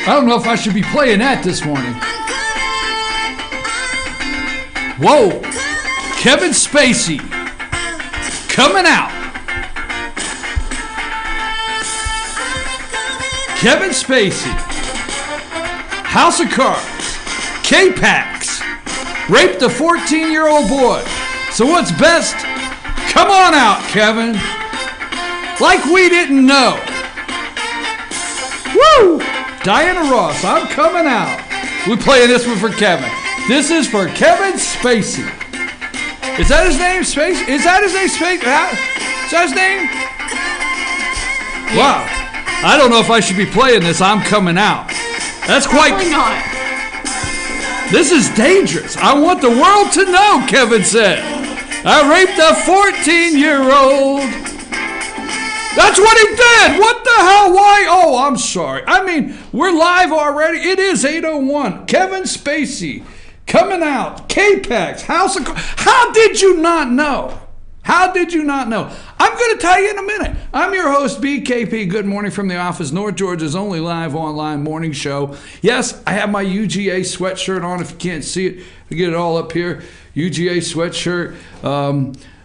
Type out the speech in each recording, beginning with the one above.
I don't know if I should be playing that this morning. Whoa. Kevin Spacey. Coming out. Kevin Spacey. House of Cards. K-Pax. Raped a 14-year-old boy. So what's best? Come on out, Kevin. Like we didn't know. Woo! Diana Ross, I'm coming out. We're playing this one for Kevin. This is for Kevin Spacey. Is that his name, Spacey? Is that his name, Spacey? Is that his name? Wow. I don't know if I should be playing this. I'm coming out. That's quite... Probably not. This is dangerous. I want the world to know, Kevin said. I raped a 14-year-old. That's what he did. What the hell? Why? Oh, I'm sorry. I mean, we're live already. It is 8:01. Kevin Spacey coming out. K-Pax, House of Cards. How did you not know? How did you not know? I'm going to tell you in a minute. I'm your host, BKP. Good morning from the office. North Georgia's only live online morning show. Yes, I have my UGA sweatshirt on. If you can't see it, I get it all up here. UGA sweatshirt.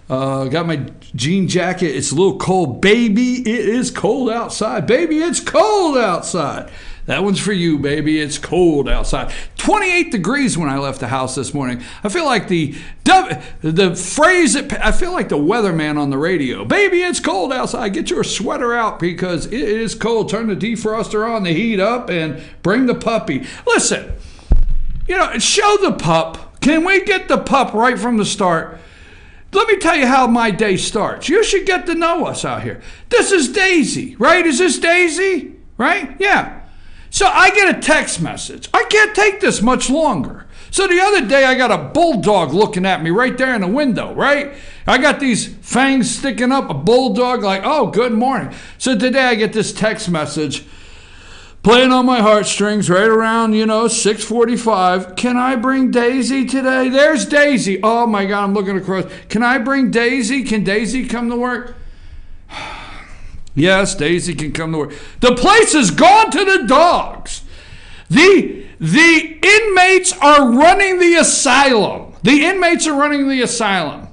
Got my jean jacket. It's a little cold. Baby, it is cold outside. Baby, it's cold outside. That one's for you, baby. It's cold outside. 28 degrees when I left the house this morning. I feel like the phrase, I feel like the weatherman on the radio. Baby, it's cold outside. Get your sweater out because it is cold. Turn the defroster on, the heat up, and bring the puppy. Listen, show the pup. Can we get the pup right from the start? Let me tell you how my day starts. You should get to know us out here. This is Daisy, right? Is this Daisy? Right? Yeah. So I get a text message. I can't take this much longer. So the other day I got a bulldog looking at me right there in the window, right? I got these fangs sticking up, a bulldog like, oh, good morning. So today I get this text message playing on my heartstrings right around, 6:45. Can I bring Daisy today? There's Daisy. Oh my God, I'm looking across. Can I bring Daisy? Can Daisy come to work? Yes, Daisy can come to work. The place has gone to the dogs. The inmates are running the asylum. The inmates are running the asylum.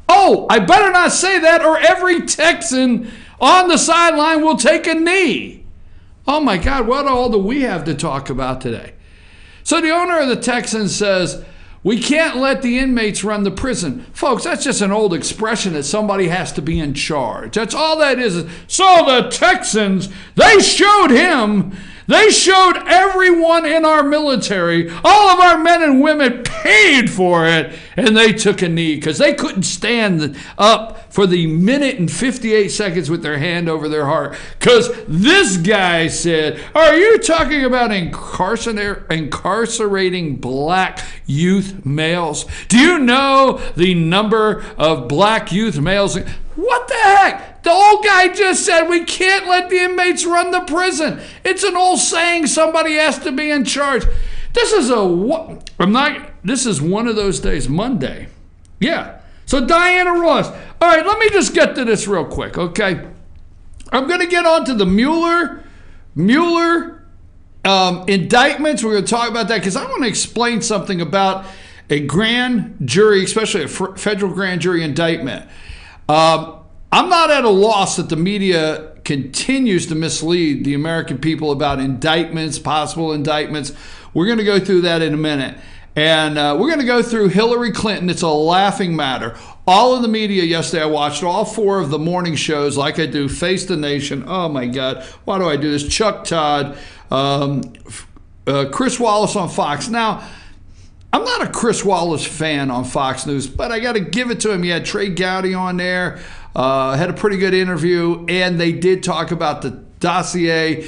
Oh, I better not say that or every Texan on the sideline will take a knee. Oh my God, what all do we have to talk about today? So the owner of the Texans says, we can't let the inmates run the prison. Folks, that's just an old expression that somebody has to be in charge. That's all that is. So the Texans, they showed everyone in our military, all of our men and women paid for it, and they took a knee because they couldn't stand up for the minute and 58 seconds with their hand over their heart. Because this guy said, are you talking about incarcerating black youth males? Do you know the number of black youth males? What the heck? The old guy just said we can't let the inmates run the prison. It's an old saying, somebody has to be in charge. This is one of those days, Monday. Yeah. So Diana Ross. All right, let me just get to this real quick, okay? I'm going to get on to the Mueller indictments. We're going to talk about that because I want to explain something about a grand jury, especially a federal grand jury indictment. I'm not at a loss that the media continues to mislead the American people about indictments, possible indictments. We're going to go through that in a minute. And we're going to go through Hillary Clinton. It's a laughing matter. All of the media yesterday, I watched all 4 of the morning shows like I do, Face the Nation. Oh, my God. Why do I do this? Chuck Todd, Chris Wallace on Fox. Now, I'm not a Chris Wallace fan on Fox News, but I got to give it to him. He had Trey Gowdy on there, had a pretty good interview, and they did talk about the dossier,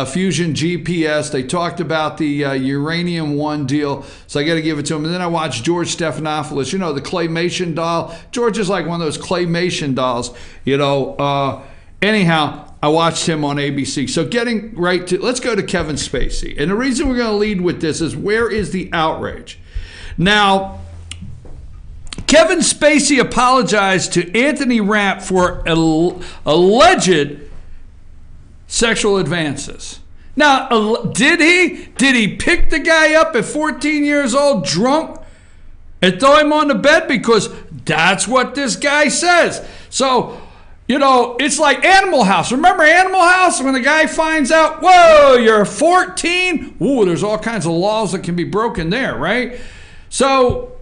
Fusion GPS. They talked about the Uranium One deal, so I got to give it to him. And then I watched George Stephanopoulos, the claymation doll. George is like one of those claymation dolls, Anyhow, I watched him on ABC. So let's go to Kevin Spacey. And the reason we're going to lead with this is, where is the outrage? Now, Kevin Spacey apologized to Anthony Rapp for alleged sexual advances. Now, did he? Did he pick the guy up at 14 years old, drunk, and throw him on the bed? Because that's what this guy says. So, you know, it's like Animal House. Remember Animal House? When the guy finds out, whoa, you're 14? Ooh, there's all kinds of laws that can be broken there, right? So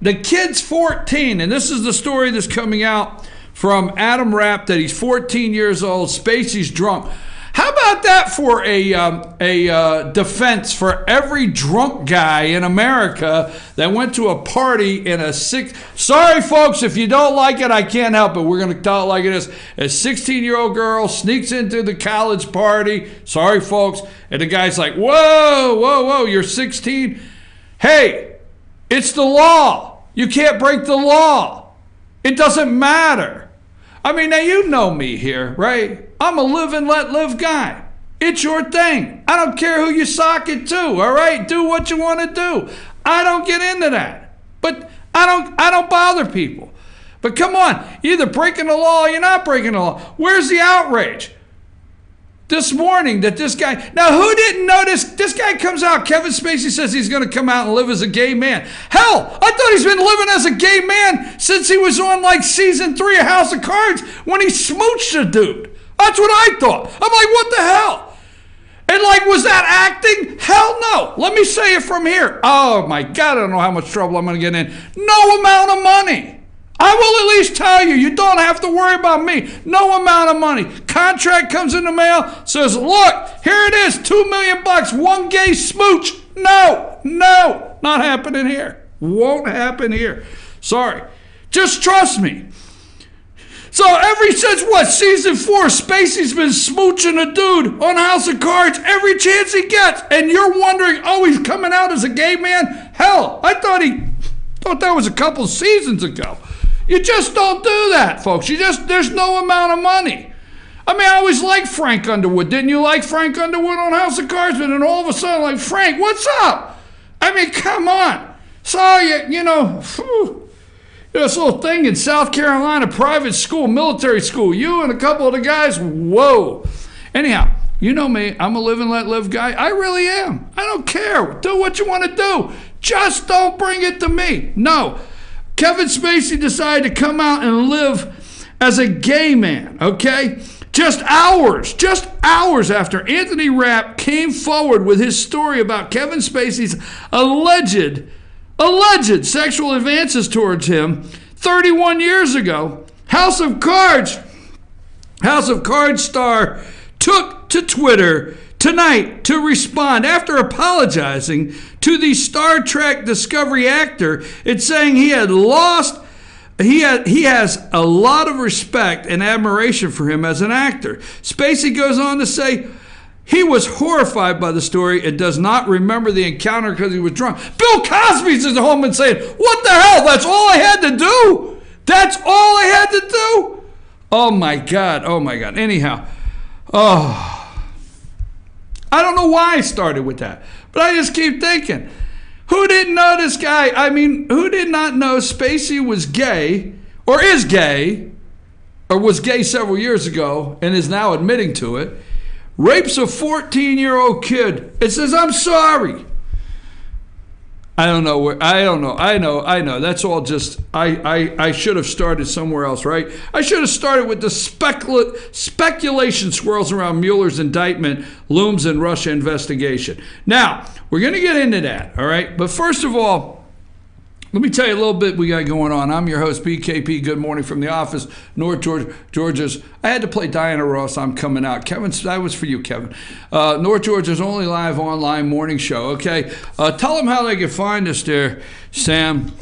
the kid's 14, and this is the story that's coming out from Adam Rapp, that he's 14 years old. Spacey's drunk. How about that for a defense for every drunk guy in America that went to a party in a sorry, folks, if you don't like it, I can't help it. We're going to tell it like it is. A 16-year-old girl sneaks into the college party. Sorry, folks. And the guy's like, whoa, whoa, whoa, you're 16? Hey, it's the law. You can't break the law. It doesn't matter. I mean, now you know me here, right? I'm a live and let live guy. It's your thing. I don't care who you sock it to, all right? Do what you want to do. I don't get into that. But I don't bother people. But come on, you're either breaking the law or you're not breaking the law. Where's the outrage? This morning that this guy, now who didn't notice, this guy comes out, Kevin Spacey says he's going to come out and live as a gay man. Hell, I thought he's been living as a gay man since he was on like season 3 of House of Cards when he smooched a dude. That's what I thought. I'm like, what the hell? And like, was that acting? Hell no. Let me say it from here. Oh my God, I don't know how much trouble I'm going to get in. No amount of money. I will at least tell you, you don't have to worry about me. No amount of money. Contract comes in the mail, says, look, here it is, $2 million, one gay smooch. No, not happening here. Won't happen here. Sorry. Just trust me. So ever since what, season 4, Spacey's been smooching a dude on House of Cards every chance he gets. And you're wondering, oh, he's coming out as a gay man? Hell, I thought that was a couple seasons ago. You just don't do that, folks. There's no amount of money. I mean, I always liked Frank Underwood. Didn't you like Frank Underwood on House of Cards? And then all of a sudden, like, Frank, what's up? I mean, come on. So, you know, this little thing in South Carolina, private school, military school, you and a couple of the guys, whoa. Anyhow, you know me. I'm a live and let live guy. I really am. I don't care. Do what you want to do. Just don't bring it to me. No. Kevin Spacey decided to come out and live as a gay man, okay? Just hours after Anthony Rapp came forward with his story about Kevin Spacey's alleged sexual advances towards him 31 years ago, House of Cards star took to Twitter tonight to respond after apologizing to the Star Trek Discovery actor and saying he has a lot of respect and admiration for him as an actor. Spacey goes on to say he was horrified by the story and does not remember the encounter because he was drunk. Bill Cosby's at home and saying, what the hell? That's all I had to do? That's all I had to do? Oh my God. Anyhow, I don't know why I started with that, but I just keep thinking, who didn't know this guy? I mean, who did not know Spacey was gay, or is gay, or was gay several years ago and is now admitting to it, rapes a 14-year-old kid and says, I'm sorry. I don't know. I know. That's all just, I should have started somewhere else, right? I should have started with the speculation swirls around Mueller's indictment, looms, and Russia investigation. Now, we're going to get into that, all right? But first of all, let me tell you a little bit we got going on. I'm your host, BKP. Good morning from the office, North Georgia's. I had to play Diana Ross. I'm coming out. Kevin, that was for you, Kevin. North Georgia's only live online morning show, okay? Tell them how they can find us there, Sam.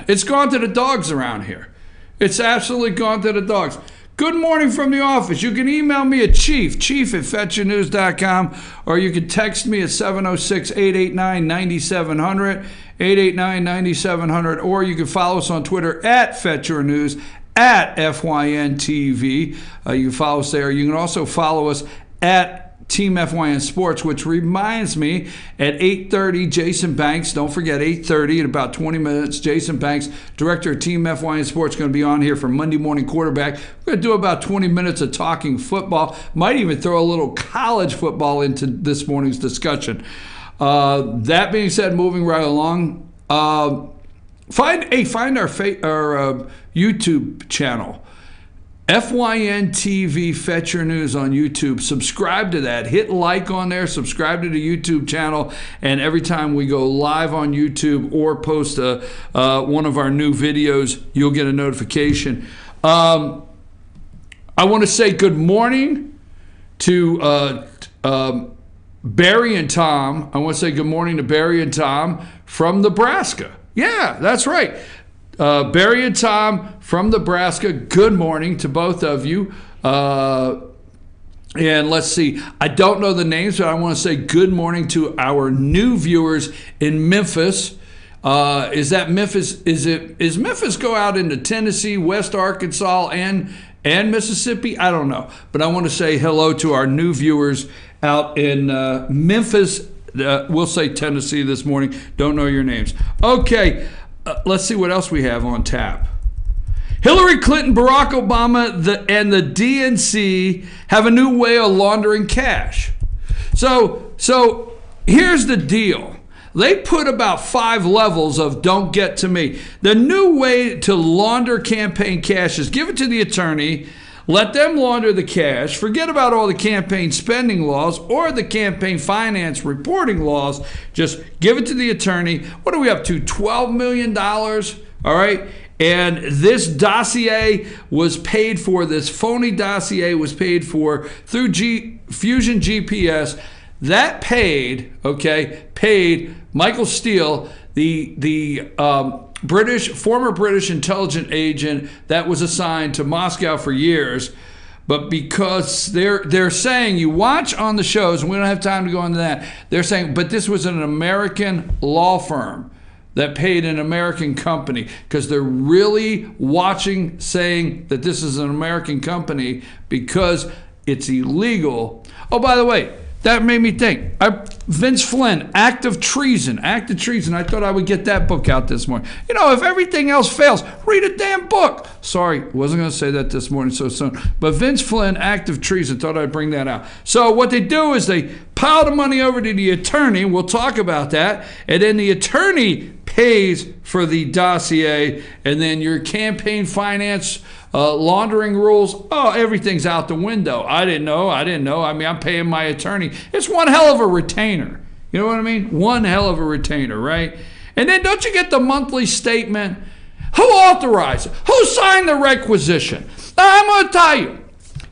It's gone to the dogs around here. It's absolutely gone to the dogs. Good morning from the office. You can email me at chief@fetchernews.com, or you can text me at 706-889-9700, 889-9700, or you can follow us on Twitter at FetcherNews, at FYNTV. You can follow us there. You can also follow us at Team FYN Sports, which reminds me, at 8:30, Jason Banks, don't forget, 8:30, in about 20 minutes, Jason Banks, director of Team FYN Sports, going to be on here for Monday Morning Quarterback. We're going to do about 20 minutes of talking football. Might even throw a little college football into this morning's discussion. That being said, moving right along, find our YouTube channel. FYN TV Fetch Your News on YouTube. Subscribe to that. Hit like on there. Subscribe to the YouTube channel. And every time we go live on YouTube or post one of our new videos, you'll get a notification. I want to say good morning to Barry and Tom. I want to say good morning to Barry and Tom from Nebraska. Yeah, that's right. Barry and Tom from Nebraska, good morning to both of you. And let's see, I don't know the names, but I want to say good morning to our new viewers in Memphis. Is that Memphis? Is Memphis go out into Tennessee, West Arkansas, and Mississippi? I don't know. But I want to say hello to our new viewers out in Memphis. We'll say Tennessee this morning. Don't know your names. Okay. Let's see what else we have on tap. Hillary Clinton, Barack Obama, and the DNC have a new way of laundering cash. So here's the deal. They put about 5 levels of don't get to me. The new way to launder campaign cash is give it to the attorney, let them launder the cash, forget about all the campaign spending laws or the campaign finance reporting laws, just give it to the attorney. What are we up to, $12 million? All right? And this dossier was paid for, this phony dossier was paid for through Fusion GPS. That paid Michael Steele, the former British intelligence agent that was assigned to Moscow for years, but because they're saying, you watch on the shows, and we don't have time to go into that, they're saying, but this was an American law firm that paid an American company, because they're really watching, saying that this is an American company because it's illegal. Oh, by the way, that made me think. Vince Flynn, Act of Treason. I thought I would get that book out this morning. You know, if everything else fails, read a damn book. Sorry, wasn't going to say that this morning so soon. But Vince Flynn, Act of Treason, thought I'd bring that out. So what they do is they pile the money over to the attorney. We'll talk about that. And then the attorney pays for the dossier. And then your campaign finance laundering rules, everything's out the window. I didn't know. I mean, I'm paying my attorney. It's one hell of a retainer. You know what I mean? One hell of a retainer, right? And then don't you get the monthly statement? Who authorized it? Who signed the requisition? I'm going to tell you.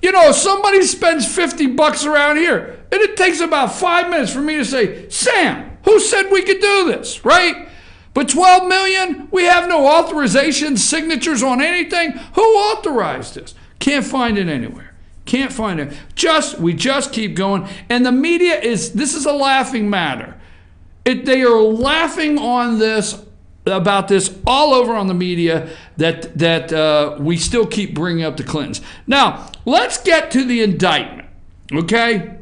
You know, if somebody spends $50 around here, and it takes about 5 minutes for me to say, Sam, who said we could do this, right? But $12 million, we have no authorization, signatures on anything. Who authorized this? Can't find it anywhere. Can't find it. We just keep going. And the media this is a laughing matter. They are laughing on this, about this all over on the media, that we still keep bringing up the Clintons. Now, let's get to the indictment, okay?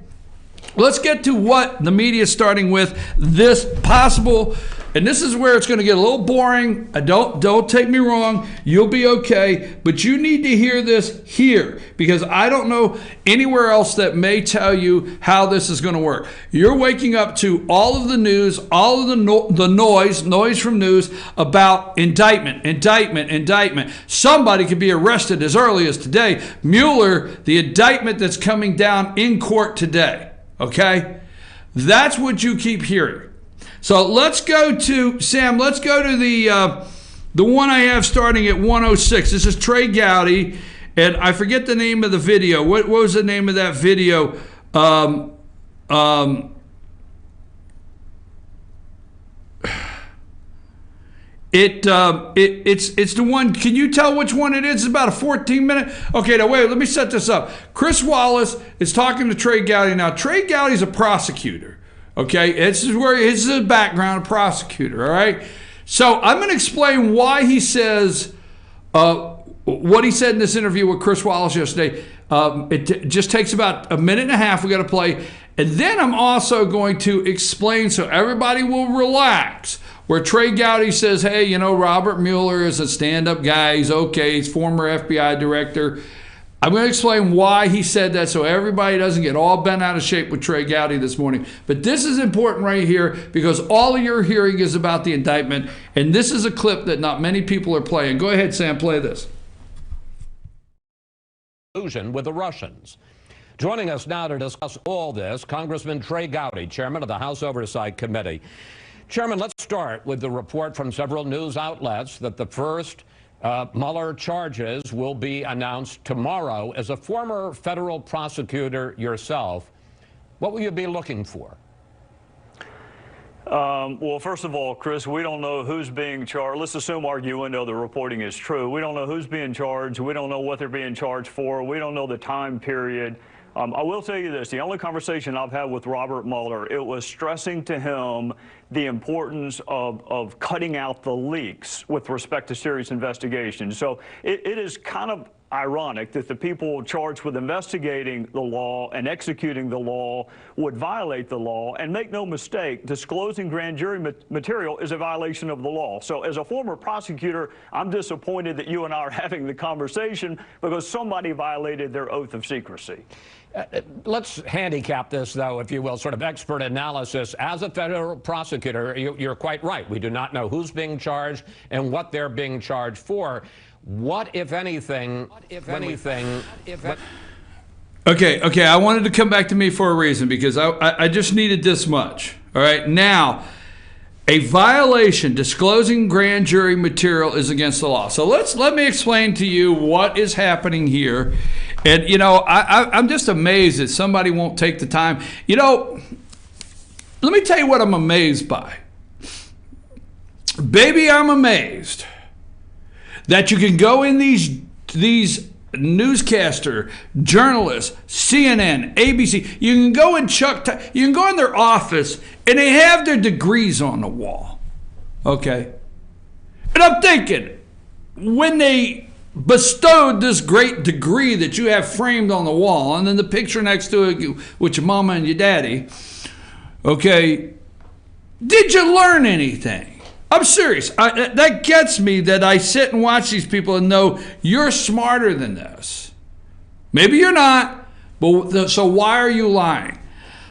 Let's get to what the media is starting with, this possible. And this is where it's going to get a little boring. Don't take me wrong. You'll be okay. But you need to hear this here, because I don't know anywhere else that may tell you how this is going to work. You're waking up to all of the news, all of the noise from news about indictment. Somebody could be arrested as early as today. Mueller, the indictment that's coming down in court today. Okay? That's what you keep hearing. So let's go to, Sam, let's go to the one I have starting at 106. This is Trey Gowdy, and I forget the name of the video. What was the name of that video? It's the one. Can you tell which one it is? It's about a 14-minute. Okay, now wait. Let me set this up. Chris Wallace is talking to Trey Gowdy. Now, Trey Gowdy's a prosecutor. Okay, this is a background, a prosecutor. All right. So I'm going to explain why he says what he said in this interview with Chris Wallace yesterday. It just takes about a minute and a half. We got to play. And then I'm also going to explain so everybody will relax. Where Trey Gowdy says, hey, you know, Robert Mueller is a stand-up guy. He's okay. He's former FBI director. I'm going to explain why he said that so everybody doesn't get all bent out of shape with Trey Gowdy this morning. But this is important right here because all of your hearing is about the indictment. And this is a clip that not many people are playing. Go ahead, Sam, play this. With the Russians. Joining us now to discuss all this, Congressman Trey Gowdy, chairman of the House Oversight Committee. Chairman, let's start with the report from several news outlets that the first Mueller charges will be announced tomorrow. As a former federal prosecutor yourself, what will you be looking for? Well, first of all, Chris, we don't know who's being charged. Let's assume arguendo the reporting is true. We don't know who's being charged. We don't know what they're being charged for. We don't know the time period. I will tell you this. The only conversation I've had with Robert Mueller, it was stressing to him the importance of cutting out the leaks with respect to serious investigations. So it is kind of ironic that the people charged with investigating the law and executing the law would violate the law. And make no mistake, disclosing grand jury material is a violation of the law. So as a former prosecutor, I'm disappointed that you and I are having the conversation because somebody violated their oath of secrecy. Let's handicap this, though, if you will, sort of expert analysis. As a federal prosecutor, you're quite right. We do not know who's being charged and what they're being charged for. What, if anything, Okay, I wanted to come back to me for a reason because I just needed this much. All right, now, a violation, disclosing grand jury material is against the law. So let me explain to you what is happening here. And, you know, I'm just amazed that somebody won't take the time. You know, let me tell you what I'm amazed by. Baby, I'm amazed that you can go in these newscaster, journalists, CNN, ABC, you can go in you can go in their office and they have their degrees on the wall. Okay? And I'm thinking, when they bestowed this great degree that you have framed on the wall, and then the picture next to it with your mama and your daddy, okay, did you learn anything? I'm serious. That gets me that I sit and watch these people and know you're smarter than this. Maybe you're not, but so why are you lying?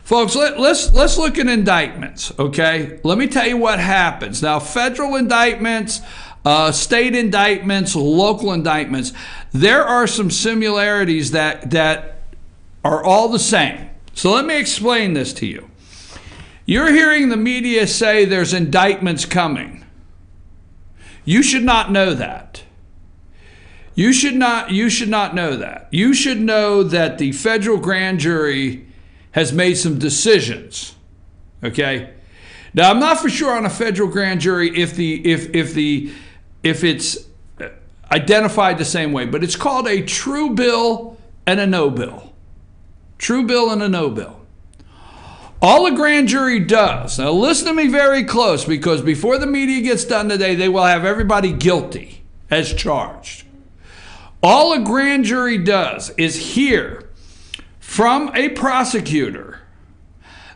Folks, let's look at indictments, okay? Let me tell you what happens. Now, federal indictments, state indictments, local indictments, there are some similarities that are all the same. So let me explain this to you. You're hearing the media say there's indictments coming. You should not know that. You should not know that. You should know that the federal grand jury has made some decisions. Okay? Now, I'm not for sure on a federal grand jury if it's identified the same way, but it's called a true bill and a no bill. True bill and a no bill. All a grand jury does, now listen to me very close, because before the media gets done today, they will have everybody guilty as charged. All a grand jury does is hear from a prosecutor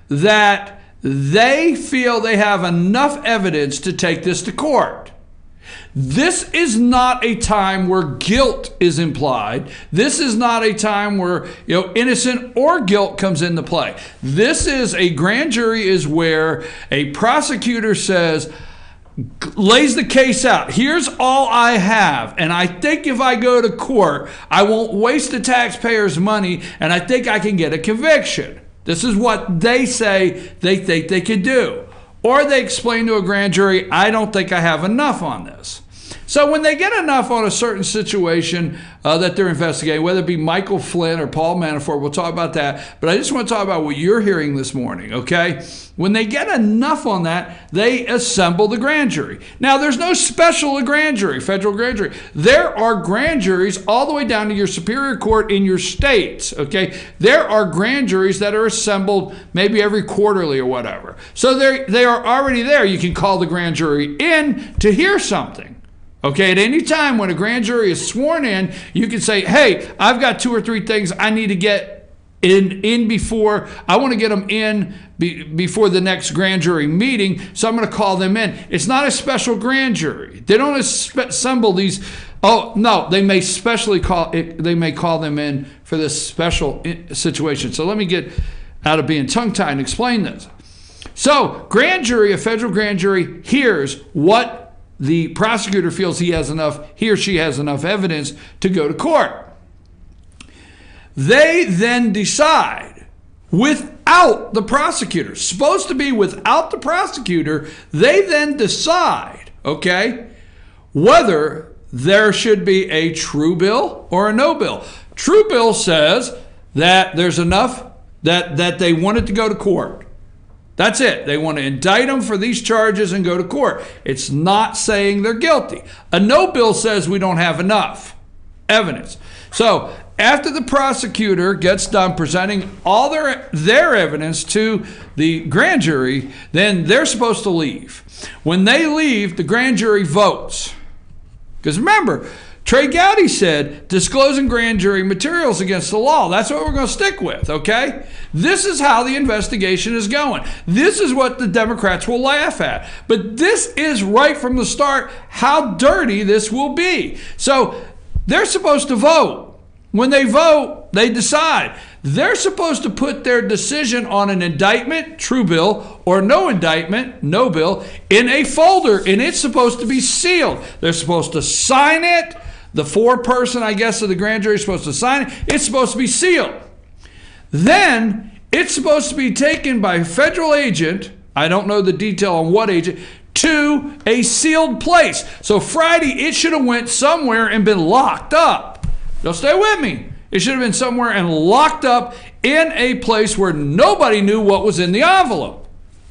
that they feel they have enough evidence to take this to court. This is not a time where guilt is implied. This is not a time where, you know, innocent or guilt comes into play. This is a grand jury is where a prosecutor says, lays the case out. Here's all I have, and I think if I go to court, I won't waste the taxpayers' money, and I think I can get a conviction. This is what they say they think they could do. Or they explain to a grand jury, I don't think I have enough on this. So when they get enough on a certain situation that they're investigating, whether it be Michael Flynn or Paul Manafort, we'll talk about that. But I just want to talk about what you're hearing this morning, okay? When they get enough on that, they assemble the grand jury. Now, there's no special grand jury, federal grand jury. There are grand juries all the way down to your superior court in your states, okay? There are grand juries that are assembled maybe every quarterly or whatever. So they are already there. You can call the grand jury in to hear something. Okay, at any time when a grand jury is sworn in, you can say, hey, I've got 2 or 3 things I need to get in before, I want to get them in before the next grand jury meeting, so I'm going to call them in. It's not a special grand jury. They don't assemble these. Oh, no, they may call them in for this special situation. So let me get out of being tongue-tied and explain this. So grand jury, a federal grand jury, hears what the prosecutor feels he or she has enough evidence to go to court. They then decide without the prosecutor, supposed to be without the prosecutor, they then decide, okay, whether there should be a true bill or a no bill. True bill says that there's enough that they want it to go to court. That's it. They want to indict them for these charges and go to court. It's not saying they're guilty. A no bill says we don't have enough evidence. So after the prosecutor gets done presenting all their evidence to the grand jury, then they're supposed to leave. When they leave, the grand jury votes. Because remember, Trey Gowdy said disclosing grand jury materials against the law. That's what we're going to stick with, okay? This is how the investigation is going. This is what the Democrats will laugh at. But this is right from the start how dirty this will be. So they're supposed to vote. When they vote, they decide. They're supposed to put their decision on an indictment, true bill, or no indictment, no bill, in a folder, and it's supposed to be sealed. They're supposed to sign it. The foreperson, I guess, of the grand jury is supposed to sign it. It's supposed to be sealed. Then it's supposed to be taken by a federal agent, I don't know the detail on what agent, to a sealed place. So Friday, it should have went somewhere and been locked up. Now stay with me. It should have been somewhere and locked up in a place where nobody knew what was in the envelope.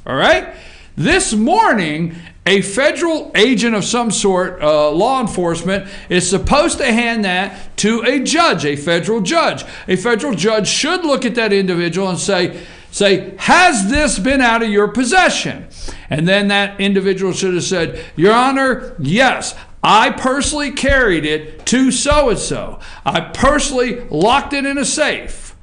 All right? This morning, a federal agent of some sort, law enforcement, is supposed to hand that to a judge, a federal judge. A federal judge should look at that individual and say, has this been out of your possession? And then that individual should have said, Your Honor, yes, I personally carried it to so-and-so. I personally locked it in a safe.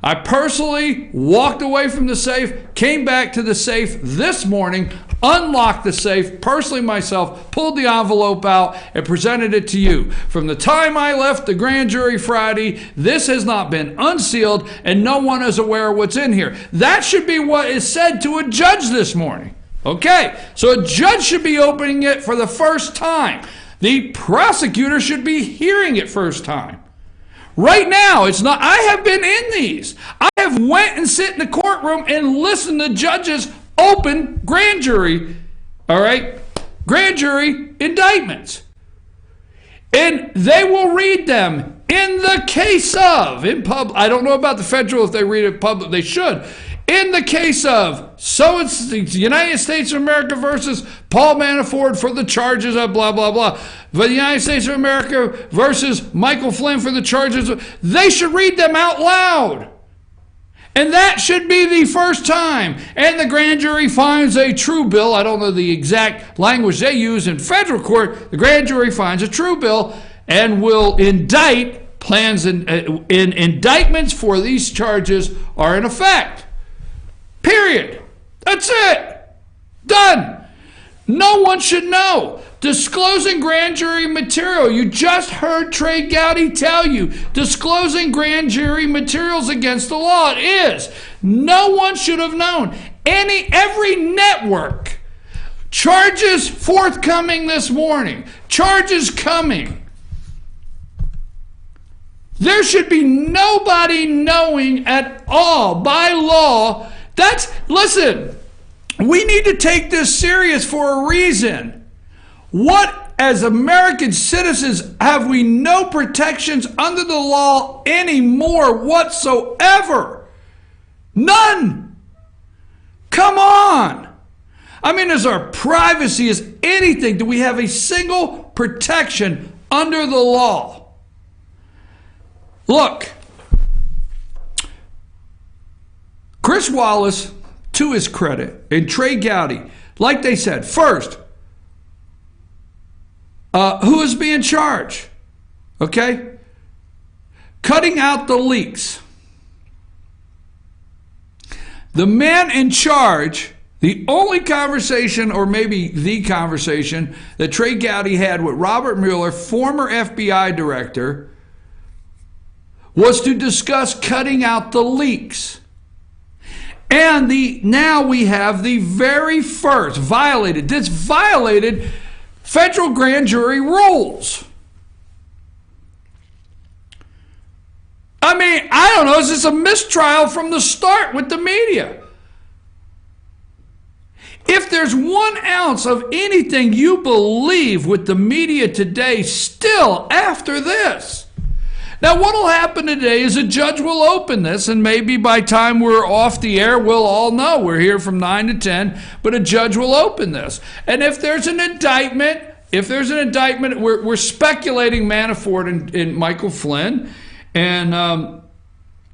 I personally walked away from the safe, came back to the safe this morning, unlocked the safe, personally myself, pulled the envelope out, and presented it to you. From the time I left the grand jury Friday, this has not been unsealed, and no one is aware of what's in here. That should be what is said to a judge this morning. Okay, so a judge should be opening it for the first time. The prosecutor should be hearing it first time. Right now, it's not. I have been in these. I have went and sit in the courtroom and listened to judges open grand jury, all right, grand jury indictments. And they will read them in the case of, in public. I don't know about the federal, if they read it public, they should. In the case of, so it's the United States of America versus Paul Manafort for the charges of blah, blah, blah. But the United States of America versus Michael Flynn for the charges of, they should read them out loud. And that should be the first time. And the grand jury finds a true bill. I don't know the exact language they use in federal court. The grand jury finds a true bill and will indict plans and indictments for these charges are in effect. Period. That's it. Done. No one should know. Disclosing grand jury material. You just heard Trey Gowdy tell you. Disclosing grand jury materials against the law. It is. No one should have known. Every network. Charges forthcoming this morning. Charges coming. There should be nobody knowing at all by law. Listen, we need to take this serious for a reason. What, as American citizens, have we no protections under the law anymore whatsoever? None. Come on. I mean, is our privacy, is anything, do we have a single protection under the law? Look, Chris Wallace, to his credit, and Trey Gowdy, like they said, first, Who is being charged? Okay? Cutting out the leaks. The man in charge, the only conversation, or maybe the conversation, that Trey Gowdy had with Robert Mueller, former FBI director, was to discuss cutting out the leaks. And now we have the very first violated federal grand jury rules. I mean, I don't know, is this a mistrial from the start with the media? If there's 1 ounce of anything you believe with the media today, still after this. Now, what will happen today is a judge will open this, and maybe by time we're off the air, we'll all know. We're here from 9 to 10, but a judge will open this. And if there's an indictment, we're speculating Manafort and Michael Flynn, and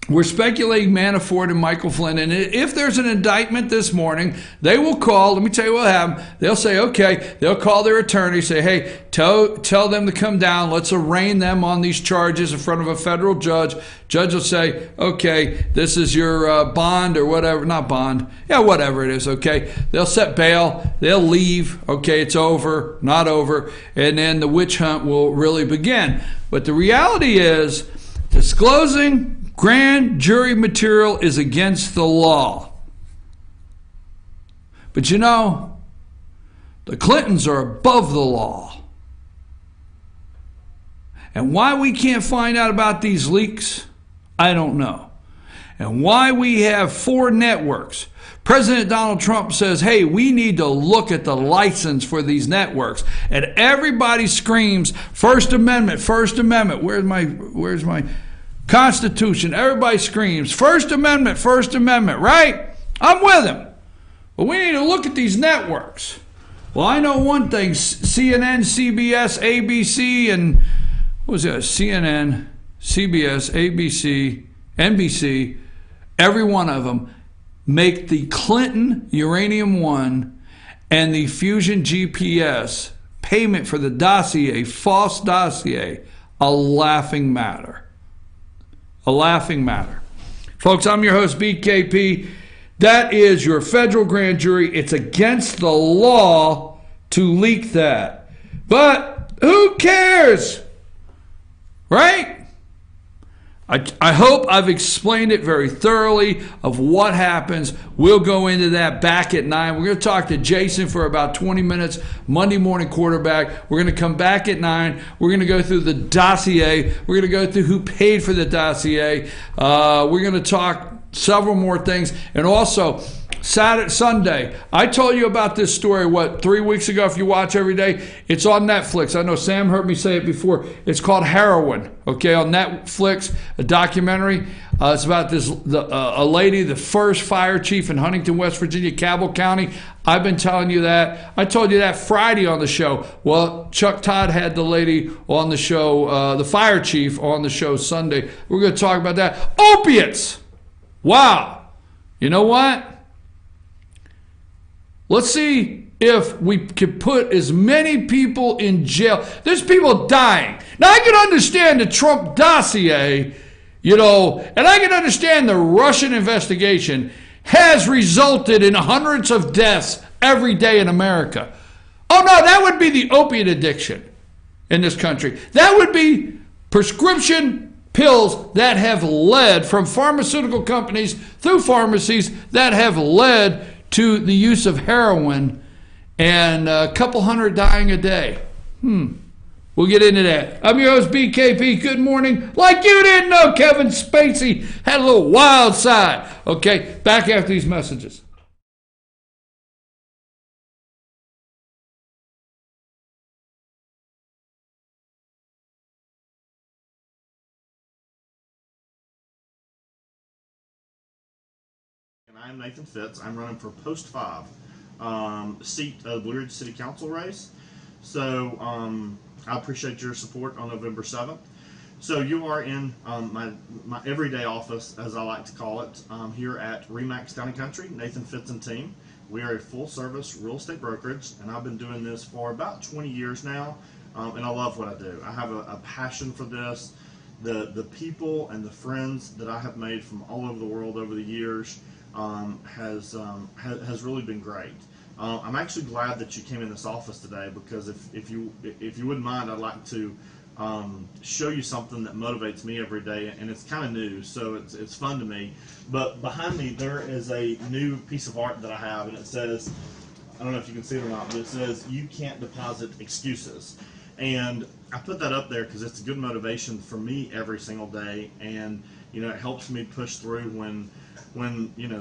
we're speculating Manafort and Michael Flynn. And if there's an indictment this morning, they will call. Let me tell you what happened. They'll say, okay, they'll call their attorney, say, hey, tell them to come down. Let's arraign them on these charges in front of a federal judge. Judge will say, okay, this is your bond or whatever. Not bond. Yeah, whatever it is, okay. They'll set bail. They'll leave. Okay, it's over, not over. And then the witch hunt will really begin. But the reality is, disclosing grand jury material is against the law. But you know, the Clintons are above the law. And why we can't find out about these leaks, I don't know. And why we have 4 networks. President Donald Trump says, hey, we need to look at the license for these networks. And everybody screams, First Amendment, First Amendment. Where's my Constitution? Everybody screams, First Amendment, right? I'm with him. But we need to look at these networks. Well, I know one thing, CNN, CBS, ABC, and what was that? CNN, CBS, ABC, NBC, every one of them make the Clinton Uranium One and the Fusion GPS payment for the dossier, false dossier, a laughing matter. A laughing matter. Folks, I'm your host, BKP. That is your federal grand jury. It's against the law to leak that. But who cares? Right? I hope I've explained it very thoroughly of what happens. We'll go into that back at 9. We're going to talk to Jason for about 20 minutes, Monday morning quarterback. We're going to come back at 9. We're going to go through the dossier. We're going to go through who paid for the dossier. We're going to talk several more things. And also, Sunday, I told you about this story, 3 weeks ago, if you watch every day. It's on Netflix. I know Sam heard me say it before. It's called Heroin, okay, on Netflix, a documentary. It's about a lady, the first fire chief in Huntington, West Virginia, Cabell County. I've been telling you that. I told you that Friday on the show. Well, Chuck Todd had the lady on the show, the fire chief on the show Sunday. We're going to talk about that. Opiates! Wow. You know what? Let's see if we can put as many people in jail. There's people dying. Now, I can understand the Trump dossier, and I can understand the Russian investigation has resulted in hundreds of deaths every day in America. Oh, no, that would be the opiate addiction in this country. That would be prescription pills that have led from pharmaceutical companies through pharmacies that have led to the use of heroin, and a couple hundred dying a day. We'll get into that. I'm your host, BKP. Good morning. Like you didn't know, Kevin Spacey had a little wild side. Okay, back after these messages. I'm Nathan Fitz. I'm running for post 5 seat of the Blue Ridge City Council race. So I appreciate your support on November 7th. So you are in my everyday office, as I like to call it, here at Remax Town & Country, Nathan Fitz and team. We are a full-service real estate brokerage, and I've been doing this for about 20 years now. and I love what I do. I have a passion for this. The people and the friends that I have made from all over the world over the years has really been great. I'm actually glad that you came in this office today, because if you wouldn't mind, I'd like to show you something that motivates me every day, and it's kind of new, so it's fun to me. But behind me there is a new piece of art that I have, and it says, I don't know if you can see it or not, but it says, "You can't deposit excuses." And I put that up there because it's a good motivation for me every single day, and it helps me push through when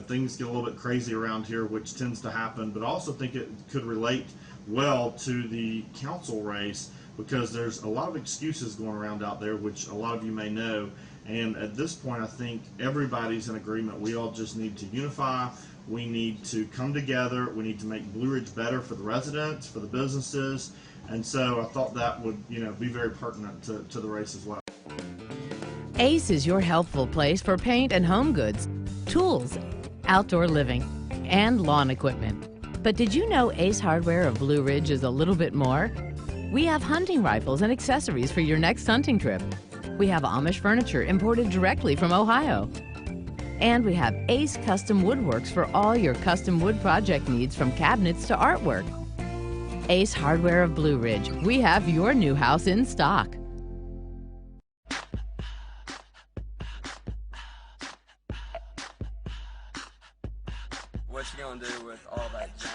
things get a little bit crazy around here, which tends to happen. But I also think it could relate well to the council race, because there's a lot of excuses going around out there, which a lot of you may know. And at this point, I think everybody's in agreement. We all just need to unify. We need to come together. We need to make Blue Ridge better for the residents, for the businesses. And so I thought that would, be very pertinent to the race as well. Ace is your helpful place for paint and home goods, tools, outdoor living, and lawn equipment. But did you know Ace Hardware of Blue Ridge is a little bit more? We have hunting rifles and accessories for your next hunting trip. We have Amish furniture imported directly from Ohio. And we have Ace Custom Woodworks for all your custom wood project needs, from cabinets to artwork. Ace Hardware of Blue Ridge. We have your new house in stock. What you gonna do with all that junk?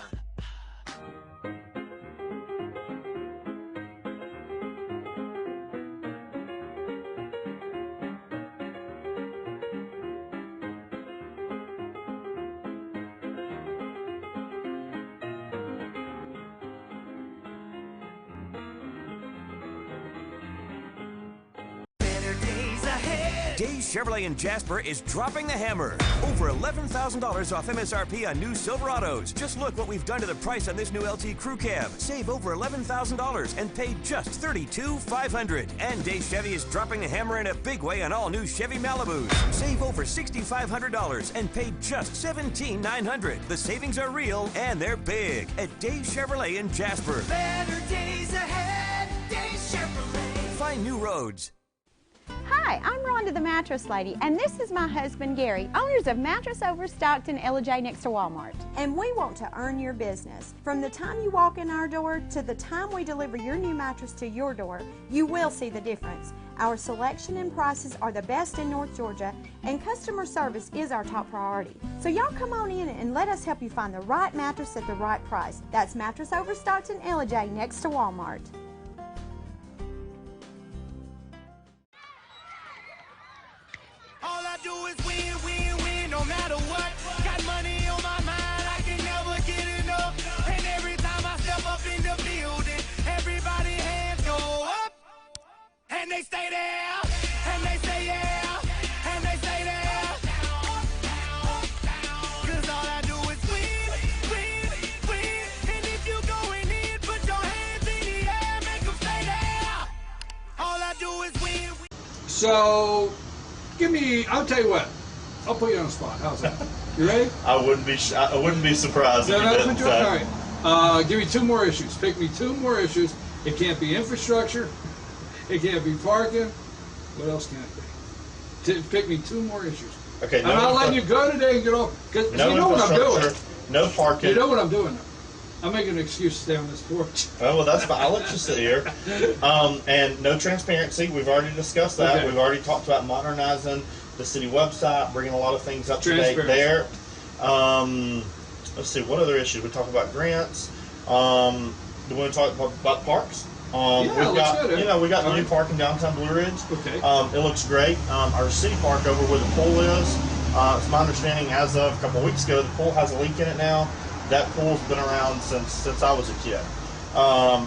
Days Chevrolet in Jasper is dropping the hammer. Over $11,000 off MSRP on new Silverados. Just look what we've done to the price on this new LT Crew Cab. Save over $11,000 and pay just $32,500. And Days Chevy is dropping the hammer in a big way on all new Chevy Malibus. Save over $6,500 and pay just $17,900. The savings are real and they're big at Days Chevrolet in Jasper. Better days ahead, Days Chevrolet. Find new roads. Hi, I'm Rhonda the Mattress Lady, and this is my husband Gary, owners of Mattress Overstocked in LJ next to Walmart. And we want to earn your business. From the time you walk in our door to the time we deliver your new mattress to your door, you will see the difference. Our selection and prices are the best in North Georgia, and customer service is our top priority. So y'all come on in and let us help you find the right mattress at the right price. That's Mattress Overstocked in LJ next to Walmart. All I do is win, win, win, no matter what. Got money on my mind, I can never get enough. And every time I step up in the building, everybody hands go up. And they stay there, and they say yeah, and they stay there. Cause all I do is win, win, win. And if you going in, put your hands in the air, make them stay there. All I do is win, win. So, I'll tell you what, I'll put you on the spot. How's that? You ready? I wouldn't be surprised if you didn't. All right. Give me two more issues. Pick me two more issues. It can't be infrastructure. It can't be parking. What else can it be? Pick me two more issues. Okay. I'm not letting you go today and get off. Because no you know what I'm doing. No parking. You know what I'm doing now. I'm making an excuse to stay on this porch. Oh, well, that's fine. I'll let you sit here. And no transparency. We've already discussed that. Okay. We've already talked about modernizing the city website, bringing a lot of things up to date there. Let's see, what other issues? We talked about grants. Do we want to talk about parks? Yeah, we've got, good. we got the new park in downtown Blue Ridge. Okay. It looks great. Our city park over where the pool is, it's my understanding as of a couple of weeks ago, the pool has a leak in it now. That pool's been around since I was a kid.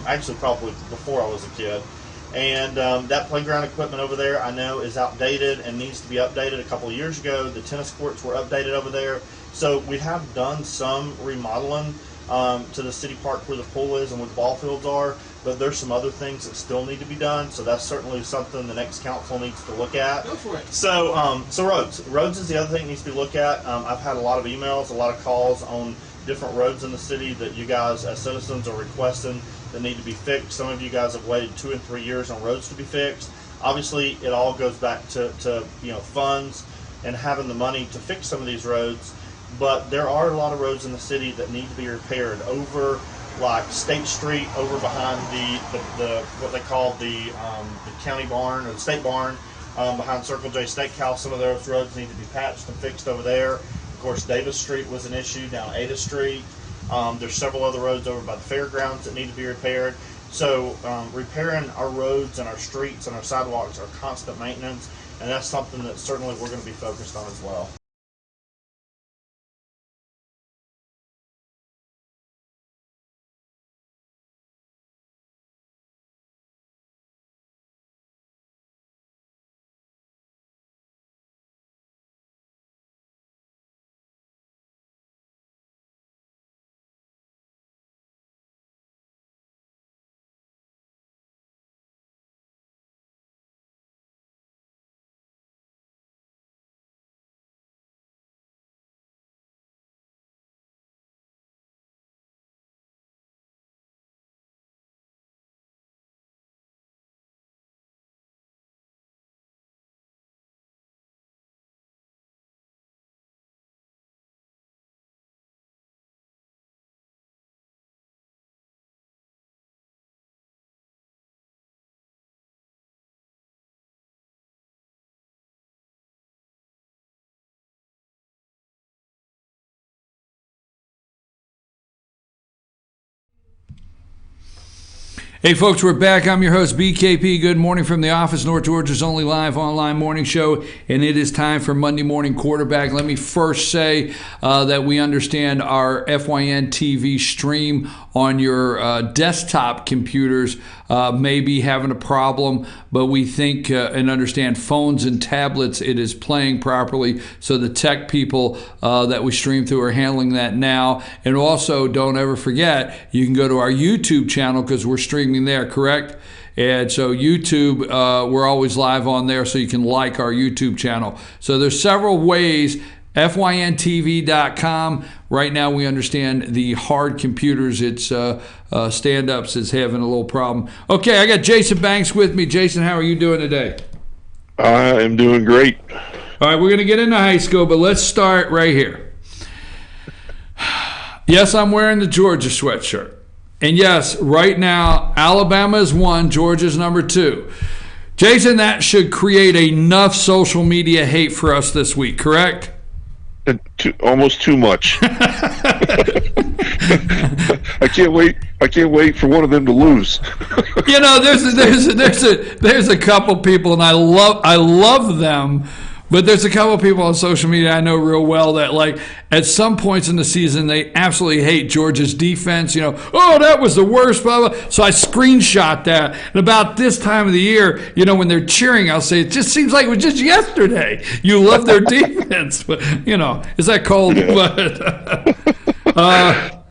Actually, probably before I was a kid. And that playground equipment over there, I know, is outdated and needs to be updated. A couple of years ago, the tennis courts were updated over there. So we have done some remodeling to the city park where the pool is and where the ball fields are, but there's some other things that still need to be done. So that's certainly something the next council needs to look at. Go for it. So, so roads is the other thing that needs to be looked at. I've had a lot of emails, a lot of calls on different roads in the city that you guys as citizens are requesting that need to be fixed. Some of you guys have waited 2 and 3 years on roads to be fixed. Obviously, it all goes back to funds and having the money to fix some of these roads. But there are a lot of roads in the city that need to be repaired. Over like State Street, over behind the what they call the county barn or the state barn, behind Circle J Steakhouse. Some of those roads need to be patched and fixed over there. Of course, Davis Street was an issue down Ada Street. There's several other roads over by the fairgrounds that need to be repaired. So repairing our roads and our streets and our sidewalks are constant maintenance, and that's something that certainly we're going to be focused on as well. Hey folks, we're back. I'm your host, BKP. Good morning from the office, North Georgia's only live online morning show, and it is time for Monday Morning Quarterback. Let me first say that we understand our FYN TV stream on your desktop computers may be having a problem, but we think and understand phones and tablets, it is playing properly. So the tech people that we stream through are handling that now. And also, don't ever forget, you can go to our YouTube channel because we're streaming there, correct? And so YouTube, we're always live on there, so you can like our YouTube channel. So there's several ways. FYNTV.com. Right now, we understand the hard computers, it's stand-ups is having a little problem. Okay, I got Jason Banks with me. Jason, how are you doing today? I am doing great. All right, we're going to get into high school, but let's start right here. Yes, I'm wearing the Georgia sweatshirt. And yes, right now, Alabama is 1, Georgia's number 2. Jason, that should create enough social media hate for us this week, correct? Almost too much. I can't wait for one of them to lose. You know, there's a couple people, and I love them, but there's a couple people on social media I know real well that, like, at some points in the season they absolutely hate Georgia's defense. You know, oh, that was the worst, blah blah. So I screenshot that. And about this time of the year, you know, when they're cheering, I'll say, it just seems like it was just yesterday. You love their defense, but you know, is that cold? Yeah. But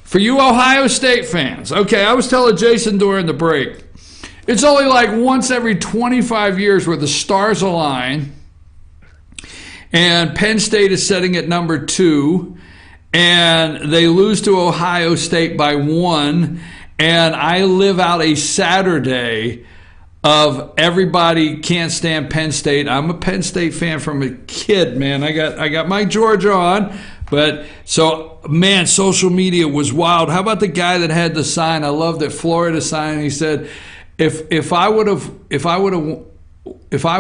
for you Ohio State fans, okay, I was telling Jason during the break, it's only like once every 25 years where the stars align. And Penn State is sitting at number 2, and they lose to Ohio State by 1, and I live out a Saturday of everybody can't stand Penn State. I'm a Penn State fan from a kid, man. I got my Georgia on, but so, man, social media was wild. How about the guy that had the sign? I love that Florida sign. He said, if I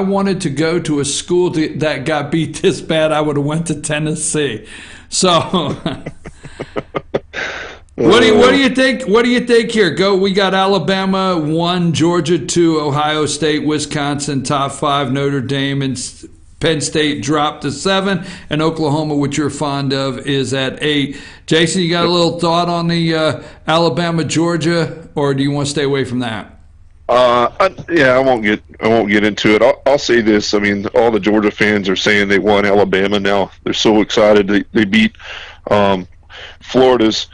wanted to go to a school that got beat this bad, I would have went to Tennessee. So, what do you think? What do you think here? We got Alabama 1, Georgia 2, Ohio State, Wisconsin top 5, Notre Dame and Penn State dropped to 7, and Oklahoma, which you're fond of, is at 8. Jason, you got a little thought on the Alabama Georgia, or do you want to stay away from that? I won't get into it. I'll say this. I mean, all the Georgia fans are saying they won Alabama now. They're so excited. They beat Florida's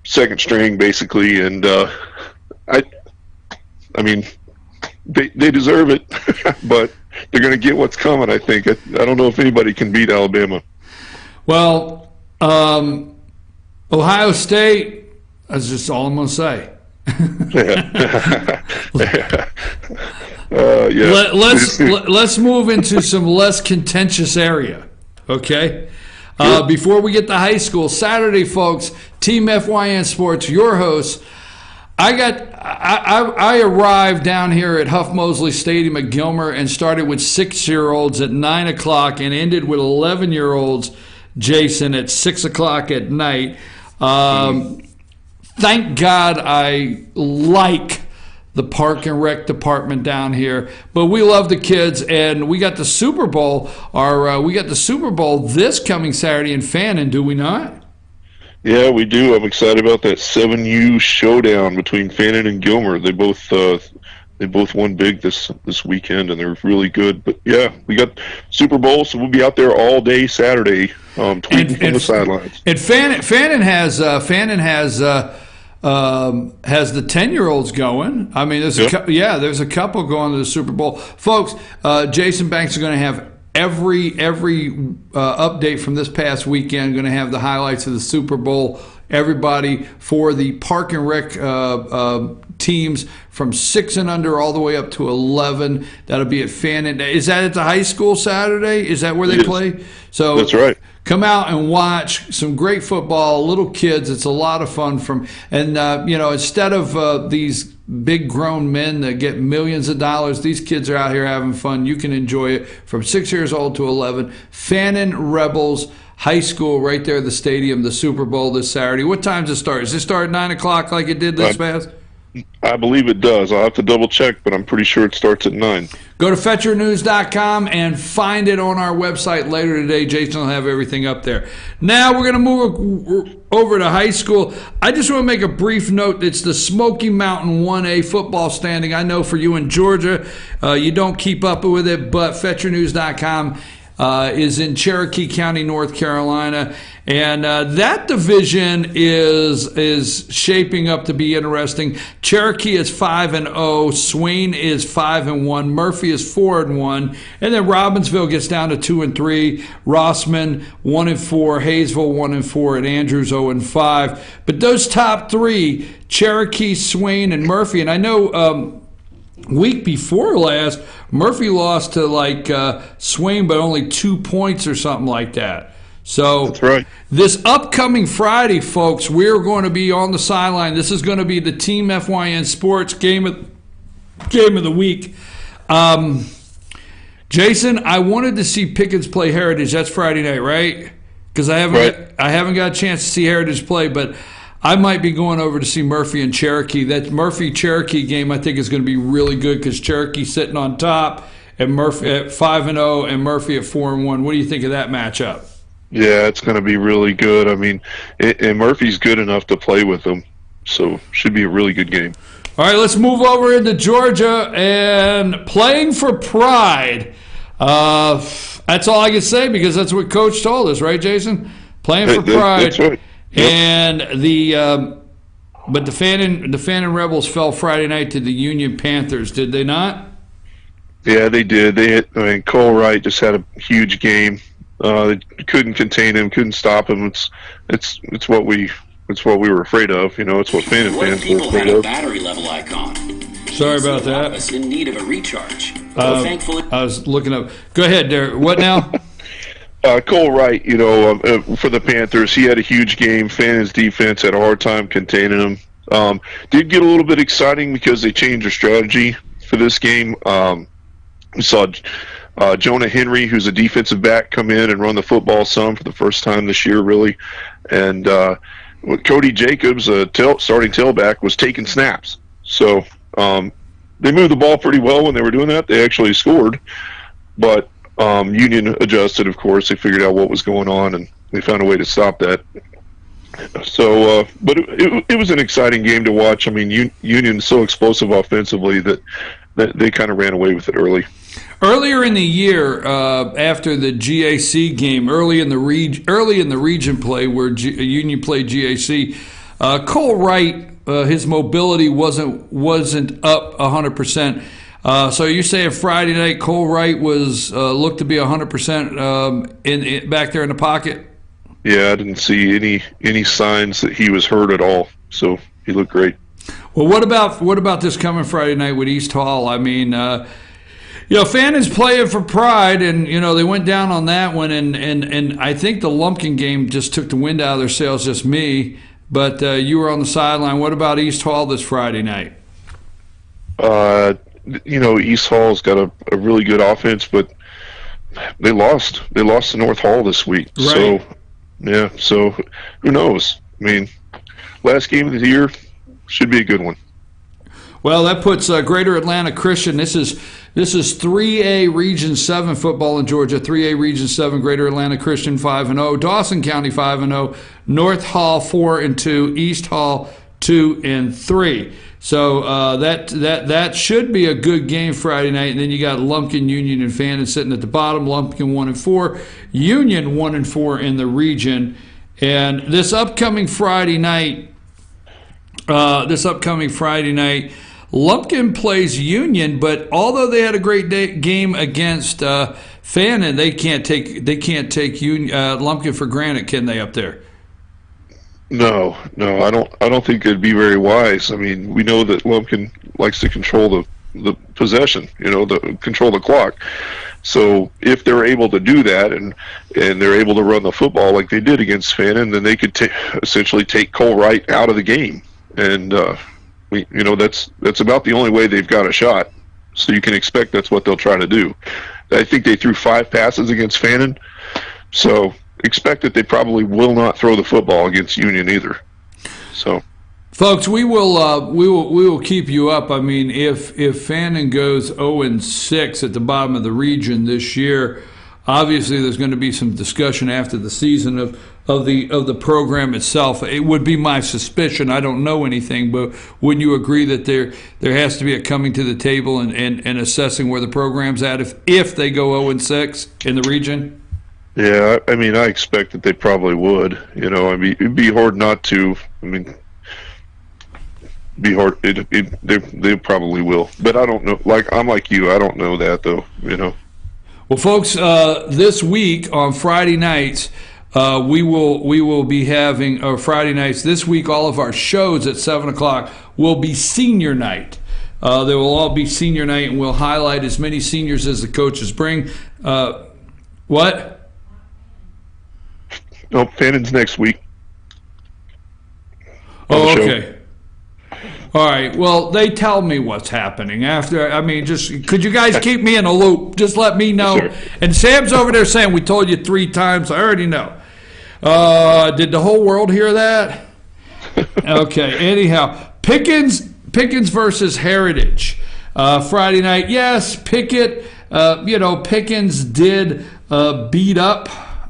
second string, basically, and I mean, they deserve it, but they're going to get what's coming, I think. I don't know if anybody can beat Alabama. Well, Ohio State, that's just all I'm going to say. Yeah. Let's move into some less contentious area, okay? Before we get to high school, Saturday, folks, Team FYN Sports, your hosts. I arrived down here at Huff Mosley Stadium at Gilmer and started with 6-year-olds at 9 o'clock and ended with 11-year-olds, Jason, at 6 o'clock at night. Thank God I like the Park and Rec department down here, but we love the kids, and we got the Super Bowl. We got the Super Bowl this coming Saturday in Fannin, do we not? Yeah, we do. I'm excited about that 7U showdown between Fannin and Gilmer. They both won big this weekend, and they're really good. But yeah, we got Super Bowl, so we'll be out there all day Saturday, tweeting from the sidelines. And Fannin has the 10-year-olds going. I mean, there's a couple going to the Super Bowl, folks. Jason Banks is going to have every update from this past weekend. Going to have the highlights of the Super Bowl. Everybody for the Park and Rec teams from 6 and under all the way up to 11. That'll be at Fannin. Is that at the high school Saturday? Is that where they play? So that's right. Come out and watch some great football, little kids. It's a lot of fun. Instead of these big grown men that get millions of dollars, these kids are out here having fun. You can enjoy it from 6 years old to 11. Fannin Rebels High School right there at the stadium, the Super Bowl this Saturday. What time does it start? Does it start at 9 o'clock like it did this past? I believe it does. I'll have to double check, but I'm pretty sure it starts at 9. Go to FetcherNews.com and find it on our website later today. Jason will have everything up there. Now we're going to move over to high school. I just want to make a brief note. It's the Smoky Mountain 1A football standing. I know for you in Georgia, you don't keep up with it, but FetcherNews.com is in Cherokee County, North Carolina, and that division is shaping up to be interesting. Cherokee is 5-0, Swain is 5-1, Murphy is 4-1, and then Robbinsville gets down to 2-3, Rossman 1-4, Hayesville 1-4, and Andrews 0-5. But those top three, Cherokee, Swain, and Murphy, and I know week before last, Murphy lost to Swain, but only 2 points or something like that. So that's right. This upcoming Friday, folks, we're going to be on the sideline. This is going to be the Team FYN Sports game of the week. Jason, I wanted to see Pickens play Heritage. That's Friday night, right? Because I haven't got a chance to see Heritage play, but I might be going over to see Murphy and Cherokee. That Murphy-Cherokee game, I think, is going to be really good because Cherokee's sitting on top and Murphy at 5-0 and Murphy at 4-1. What do you think of that matchup? Yeah, it's going to be really good. I mean, and Murphy's good enough to play with them, so should be a really good game. All right, let's move over into Georgia and playing for pride. That's all I can say because that's what Coach told us, right, Jason? Playing for pride. That's right. Yep. And but the Fannin Rebels fell Friday night to the Union Panthers, did they not? Yeah, they did. Cole Wright just had a huge game. They couldn't contain him, couldn't stop him. It's what we were afraid of. It's what Fannin fans were afraid of. Battery level icon. Sorry about that. Was in need of a recharge. Thankfully, I was looking up. Go ahead, Derek. What now? Cole Wright, for the Panthers, he had a huge game. Fannin's defense had a hard time containing him. Did get a little bit exciting because they changed their strategy for this game. We saw Jonah Henry, who's a defensive back, come in and run the football some for the first time this year, really. And Cody Jacobs, starting tailback, was taking snaps. So they moved the ball pretty well when they were doing that. They actually scored, but Union adjusted, of course. They figured out what was going on, and they found a way to stop that. So, but it was an exciting game to watch. I mean, Union's so explosive offensively that they kind of ran away with it early. Earlier in the year, after the GAC game, early in the region play where Union played GAC, Cole Wright, his mobility wasn't up 100%. So you're saying Friday night Cole Wright was looked to be 100% back there in the pocket? Yeah, I didn't see any signs that he was hurt at all. So he looked great. Well, what about this coming Friday night with East Hall? I mean, Fannon's playing for pride, and they went down on that one, and I think the Lumpkin game just took the wind out of their sails. Just me, but you were on the sideline. What about East Hall this Friday night? East Hall's got a really good offense, but they lost. They lost to North Hall this week. Right. So who knows? I mean, last game of the year should be a good one. Well, that puts Greater Atlanta Christian. This is 3A Region 7 football in Georgia. 3A Region 7, Greater Atlanta Christian 5-0, Dawson County 5-0, North Hall 4-2, East Hall 2-3. So that should be a good game Friday night. And then you got Lumpkin, Union, and Fannin sitting at the bottom. Lumpkin 1-4, Union 1-4 in the region. And this upcoming Friday night, Lumpkin plays Union, but although they had a great game against Fannin, they can't take Lumpkin for granted, can they, up there? No, I don't think it'd be very wise. I mean, we know that Lumpkin likes to control the possession, control the clock. So if they're able to do that and they're able to run the football like they did against Fannin, then they could essentially take Cole Wright out of the game. And that's about the only way they've got a shot. So you can expect that's what they'll try to do. I think they threw 5 passes against Fannin, so expect that they probably will not throw the football against Union either. So, folks, we will keep you up. I mean, if Fannin goes 0-6 at the bottom of the region this year, obviously there's going to be some discussion after the season of the program itself. It would be my suspicion. I don't know anything, but wouldn't you agree that there has to be a coming to the table and assessing where the program's at if they go 0-6 in the region? Yeah, I mean, I expect that they probably would. It'd be hard not to. I mean, be hard. They probably will, but I don't know. I'm like you. I don't know that though. Well, folks, this week on Friday nights, we will be having Friday nights this week. All of our shows at 7:00 will be senior night. They will all be senior night, and we'll highlight as many seniors as the coaches bring. What? No, Fannin's next week. Oh, okay. All right. Well, they tell me what's happening after. I mean, just could you guys keep me in a loop? Just let me know. Sure. And Sam's over there saying we told you 3 times. I already know. Did the whole world hear that? Okay. Anyhow, Pickens versus Heritage. Friday night. Yes, Pickett. Pickens did beat up,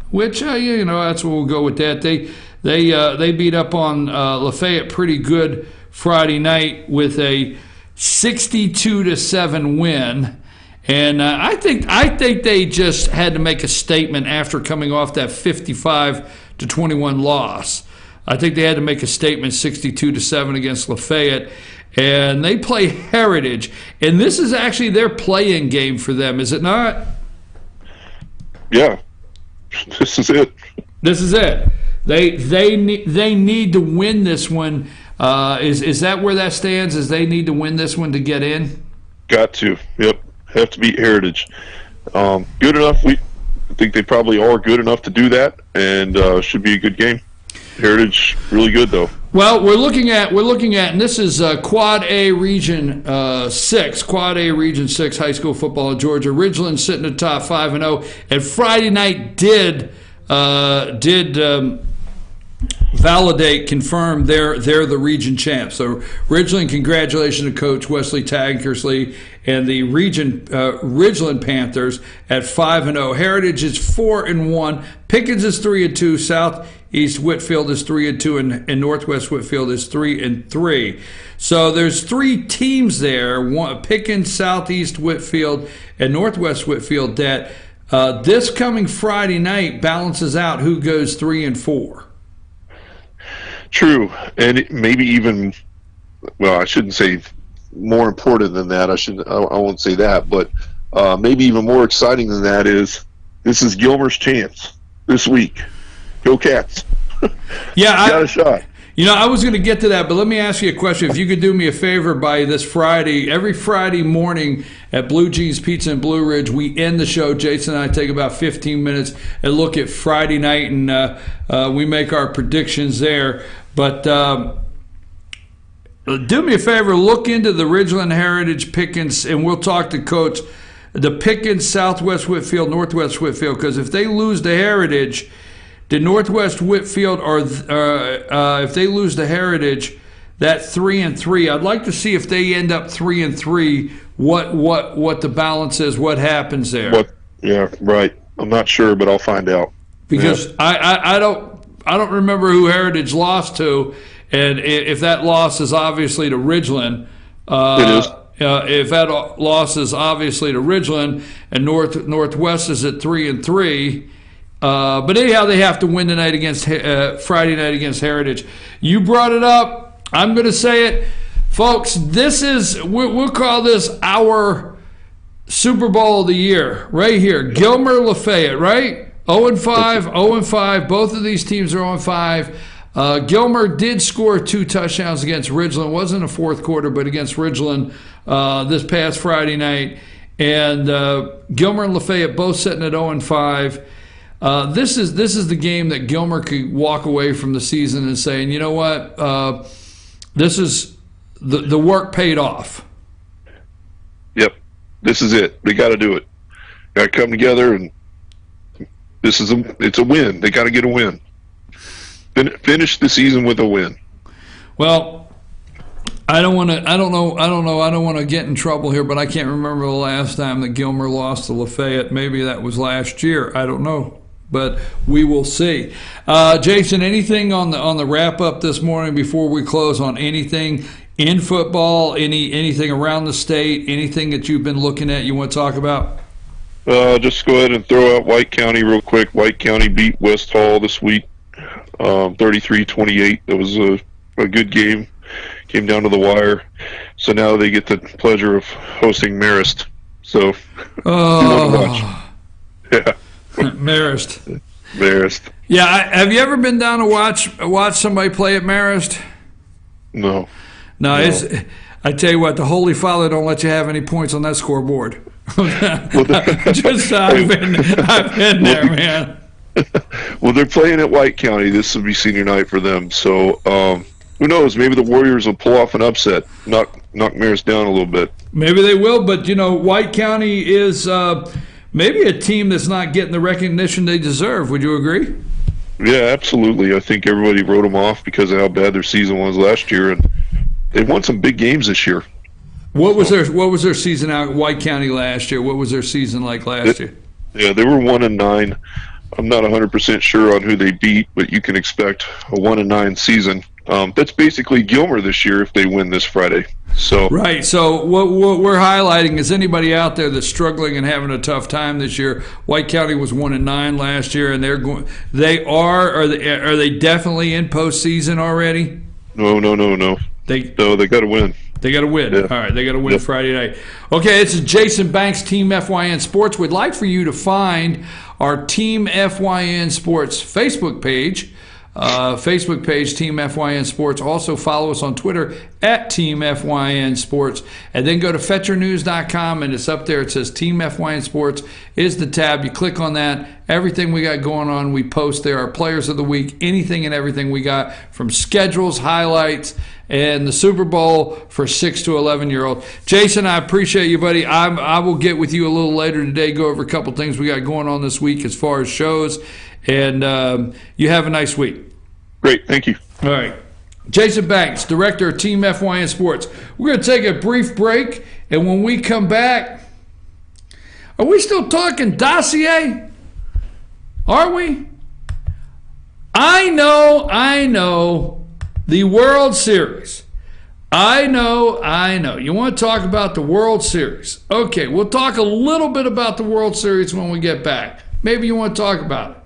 which that's what we'll go with that. They beat up on Lafayette pretty good Friday night with a 62-7 win, and I think they just had to make a statement after coming off that 55-21 loss. I think they had to make a statement 62-7 against Lafayette, and they play Heritage, and this is actually their play-in game for them, is it not? Yeah, this is it. This is it. They need to win this one. Is that where that stands? Is they need to win this one to get in? Got to. Yep. Have to beat Heritage. Good enough. I think they probably are good enough to do that, and should be a good game. Heritage really good though. Well, we're looking at, and this is Quad A Region 6, Quad A Region 6 high school football in Georgia. Ridgeland sitting at top 5-0, and Friday night did confirm they're the region champs. So Ridgeland, congratulations to Coach Wesley Tankersley and the Ridgeland Panthers at 5-0. Heritage is 4-1. Pickens is 3-2. Southeast Whitfield is 3-2, and Northwest Whitfield is 3-3. So there's 3 teams there: Pickens, Southeast Whitfield, and Northwest Whitfield. That this coming Friday night balances out who goes 3-4. True, and maybe even, well, I shouldn't say more important than that. I won't say that, but maybe even more exciting than that is this is Gilmer's chance this week. Go Cats! Yeah, got a shot. You know, I was going to get to that, but let me ask you a question. If you could do me a favor by this Friday, every Friday morning at Blue Jeans Pizza in Blue Ridge, we end the show. Jason and I take about 15 minutes and look at Friday night, and we make our predictions there. But do me a favor, look into the Ridgeland Heritage Pickens, and we'll talk to Coach. The Pickens, Southwest Whitfield, Northwest Whitfield, because if they lose the Heritage, the Northwest Whitfield, or if they lose the Heritage, that 3-3. I'd like to see if they end up 3-3. What the balance is, what happens there. Yeah, right. I'm not sure, but I'll find out. Because I don't remember who Heritage lost to, and if that loss is obviously to Ridgeland. It is. If that loss is obviously to Ridgeland, and Northwest is at 3-3. But anyhow, they have to win tonight against Friday night against Heritage. You brought it up. I'm going to say it, folks. This is we'll call this our Super Bowl of the year right here. Gilmer Lafayette, right? 0-5, 0-5. Both of these teams are 0-5. Gilmer did score 2 touchdowns against Ridgeland. It wasn't a fourth quarter, but against Ridgeland this past Friday night. And Gilmer and Lafayette both sitting at 0-5. This is the game that Gilmer could walk away from the season and saying, you know what, this is the work paid off. Yep, this is it. They got to do it. Got to come together, and it's a win. They got to get a win. Finish the season with a win. Well, I don't want to get in trouble here, but I can't remember the last time that Gilmer lost to Lafayette. Maybe that was last year. I don't know. But we will see. Jason, anything on the wrap up this morning before we close on anything in football, anything around the state, anything that you've been looking at you want to talk about? Just go ahead and throw out White County real quick. White County beat West Hall this week, 33-28. That was a good game. Came down to the wire. So now they get the pleasure of hosting Marist. So watch. Yeah. Marist. Yeah, have you ever been down to watch somebody play at Marist? No. I tell you what, the Holy Father don't let you have any points on that scoreboard. I've been there, man. Well, they're playing at White County. This will be senior night for them. So who knows? Maybe the Warriors will pull off an upset, knock Marist down a little bit. Maybe they will, but White County is maybe a team that's not getting the recognition they deserve. Would you agree? Yeah, absolutely. I think everybody wrote them off because of how bad their season was last year, and they won some big games this year. What was their season out at White County last year? What was their season like last year? Yeah, they were 1-9. I'm not 100% sure on who they beat, but you can expect a 1-9 season. That's basically Gilmer this year if they win this Friday. So right. So what we're highlighting is anybody out there that's struggling and having a tough time this year. White County was 1-9 last year, and are they definitely in postseason already? No. They got to win. They got to win. Yeah. All right, they got to win Friday night. Okay, this is Jason Banks, Team FYN Sports. We'd like for you to find our Team FYN Sports Facebook page. Team FYN Sports. Also follow us on Twitter at Team FYN Sports. And then go to FetcherNews.com, and it's up there. It says Team FYN Sports is the tab. You click on that. Everything we got going on, we post there. Our players of the week, anything and everything we got, from schedules, highlights, and the Super Bowl for 6 to 11-year-old. Jason, I appreciate you, buddy. I will get with you a little later today, go over a couple things we got going on this week as far as shows. And you have a nice week. Great. Thank you. All right. Jason Banks, Director of Team FYN Sports. We're going to take a brief break, and when we come back, are we still talking dossier? Are we? I know. The World Series. I know. You want to talk about the World Series. Okay, we'll talk a little bit about the World Series when we get back. Maybe you want to talk about it.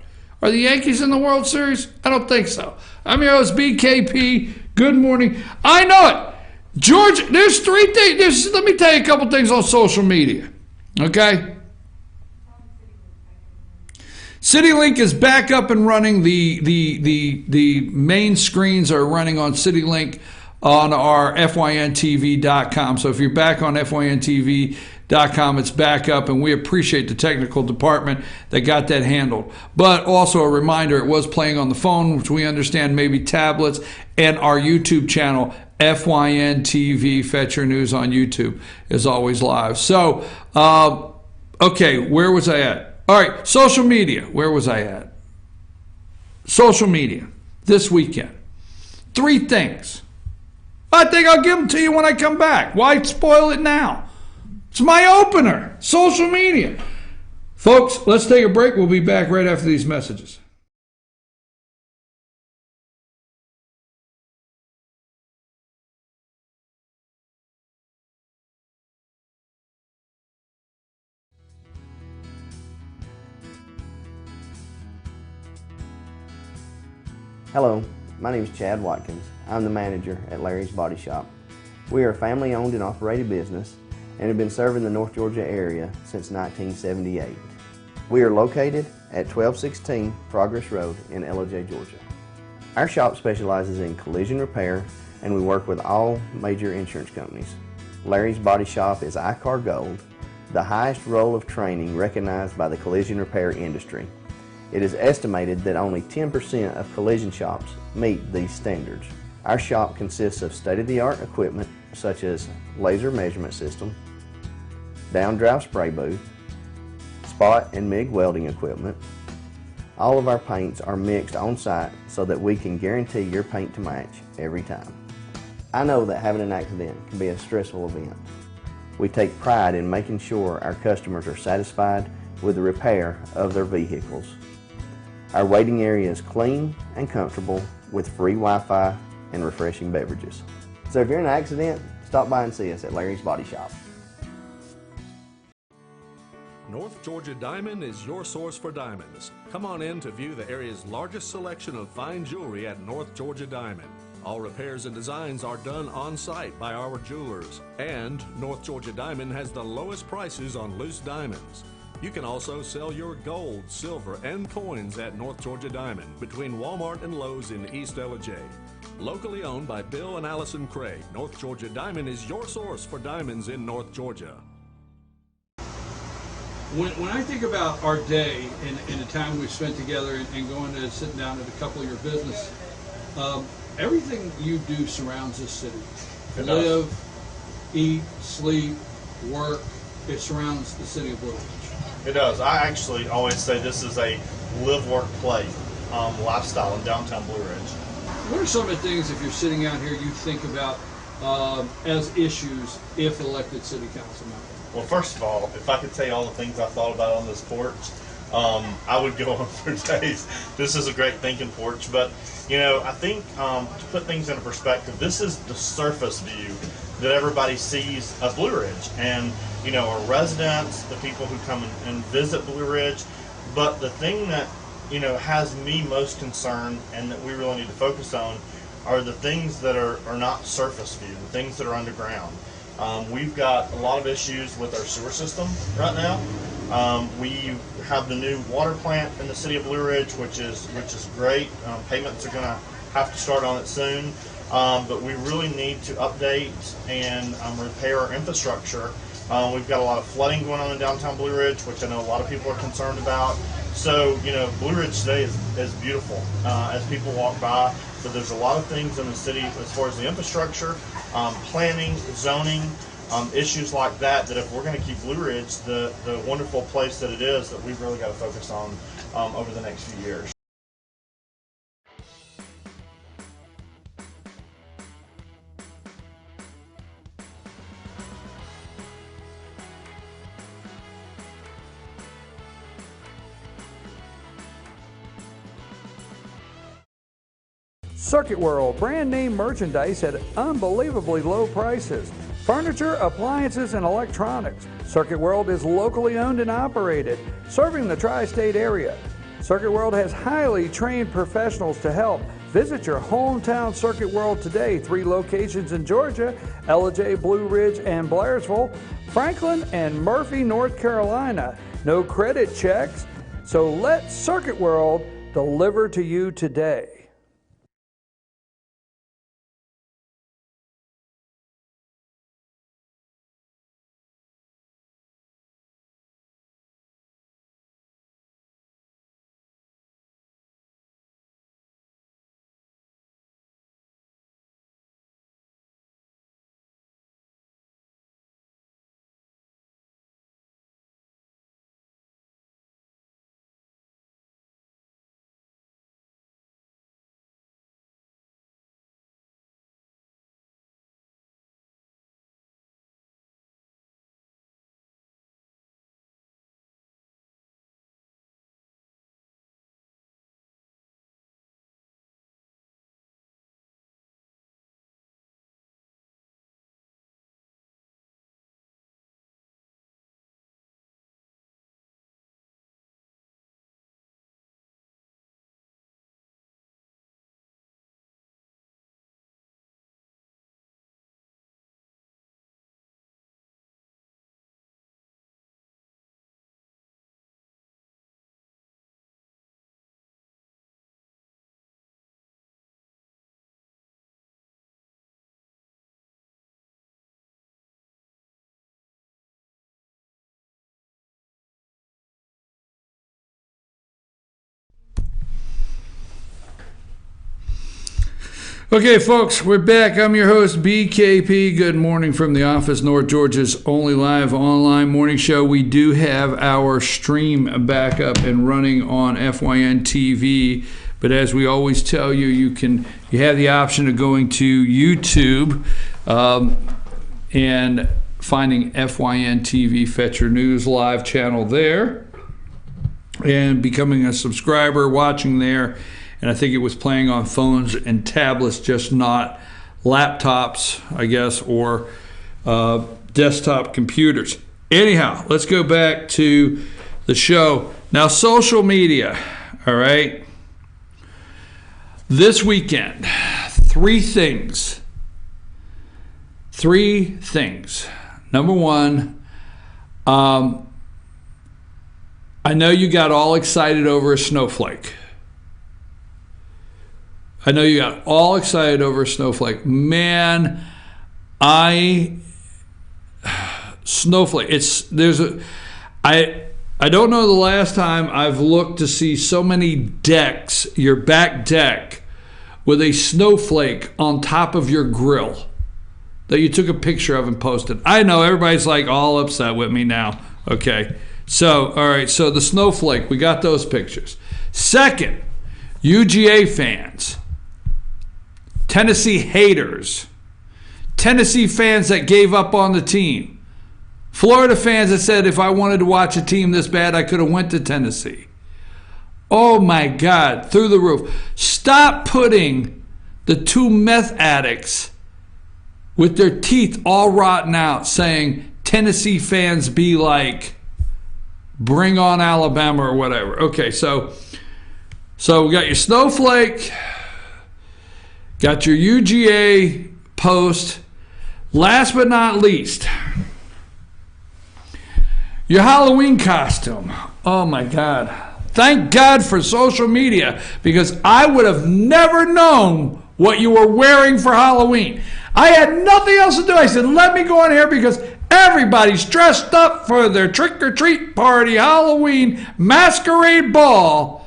Are the Yankees in the World Series? I don't think so. I'm your host, BKP. Good morning. I know it. George, there's 3 things. Let me tell you a couple things on social media. Okay? CityLink is back up and running. The main screens are running on CityLink on our fyntv.com. So if you're back on fyntv.com, it's back up, and we appreciate the technical department that got that handled. But also a reminder, it was playing on the phone, which we understand maybe tablets, and our YouTube channel, FYNTV, Fetch Your News on YouTube, is always live. So, okay, where was I at? All right, social media. Where was I at? Social media this weekend. 3 things. I think I'll give them to you when I come back. Why spoil it now? It's my opener. Social media. Folks, let's take a break. We'll be back right after these messages. Hello, my name is Chad Watkins. I'm the manager at Larry's Body Shop. We are a family-owned and operated business and have been serving the North Georgia area since 1978. We are located at 1216 Progress Road in LOJ, Georgia. Our shop specializes in collision repair, and we work with all major insurance companies. Larry's Body Shop is ICAR Gold, the highest role of training recognized by the collision repair industry. It is estimated that only 10% of collision shops meet these standards. Our shop consists of state-of-the-art equipment such as laser measurement system, down-drive spray booth, spot and MIG welding equipment. All of our paints are mixed on-site so that we can guarantee your paint to match every time. I know that having an accident can be a stressful event. We take pride in making sure our customers are satisfied with the repair of their vehicles. Our waiting area is clean and comfortable with free Wi-Fi and refreshing beverages. So if you're in an accident, stop by and see us at Larry's Body Shop. North Georgia Diamond is your source for diamonds. Come on in to view the area's largest selection of fine jewelry at North Georgia Diamond. All repairs and designs are done on-site by our jewelers. And North Georgia Diamond has the lowest prices on loose diamonds. You can also sell your gold, silver, and coins at North Georgia Diamond between Walmart and Lowe's in East LJ. Locally owned by Bill and Allison Craig, North Georgia Diamond is your source for diamonds in North Georgia. When I think about our day and the time we've spent together and going to sit down at a couple of your business, everything you do surrounds this city. Live, eat, sleep, work, it surrounds the city of Blue Ridge. It does. I actually always say this is a live, work, play lifestyle in downtown Blue Ridge. What are some of the things, if you're sitting out here, you think about as issues if elected city council member? Well, first of all, if I could tell you all the things I thought about on this porch, I would go on for days. This is a great thinking porch, but you know, I think to put things into perspective, this is the surface view that everybody sees of Blue Ridge, and you know, our residents, the people who come and visit Blue Ridge. But the thing that has me most concerned and that we really need to focus on are the things that are not surface view, the things that are underground. We've got a lot of issues with our sewer system right now. We have the new water plant in the city of Blue Ridge, which is great. Payments are going to have to start on it soon, but we really need to update and repair our infrastructure. We've got a lot of flooding going on in downtown Blue Ridge, which I know a lot of people are concerned about. So, Blue Ridge today is beautiful as people walk by, but there's a lot of things in the city as far as the infrastructure, planning, zoning, issues like that if we're going to keep Blue Ridge the wonderful place that it is, that we've really got to focus on over the next few years. Circuit World, brand name merchandise at unbelievably low prices. Furniture, appliances, and electronics. Circuit World is locally owned and operated, serving the tri-state area. Circuit World has highly trained professionals to help. Visit your hometown Circuit World today. 3 locations in Georgia: LJ, Blue Ridge, and Blairsville, Franklin, and Murphy, North Carolina. No credit checks. So let Circuit World deliver to you today. Okay, folks, we're back. I'm your host, BKP. Good morning from the office, North Georgia's only live online morning show. We do have our stream back up and running on FYN TV, but as we always tell you, you have the option of going to YouTube and finding FYN TV, Fetcher News Live channel there, and becoming a subscriber, watching there. And I think it was playing on phones and tablets, just not laptops, I guess, or desktop computers. Anyhow, let's go back to the show. Now, social media, all right? This weekend, three things. Number one, I know you got all excited over a snowflake. Man, snowflake. I don't know the last time I've looked to see so many decks, your back deck, with a snowflake on top of your grill that you took a picture of and posted. I know everybody's like all upset with me now. Okay. So, all right. So the snowflake, we got those pictures. Second, UGA fans. Tennessee haters, Tennessee fans that gave up on the team, Florida fans that said if I wanted to watch a team this bad, I could have went to Tennessee. Oh my God, through the roof. Stop putting the two meth addicts with their teeth all rotten out saying Tennessee fans be like, bring on Alabama or whatever. Okay, so we got your snowflake. Got your UGA post. Last but not least, your Halloween costume. Oh my God. Thank God for social media, because I would have never known what you were wearing for Halloween. I had nothing else to do. I said, let me go on here because everybody's dressed up for their trick-or-treat party, Halloween, masquerade ball.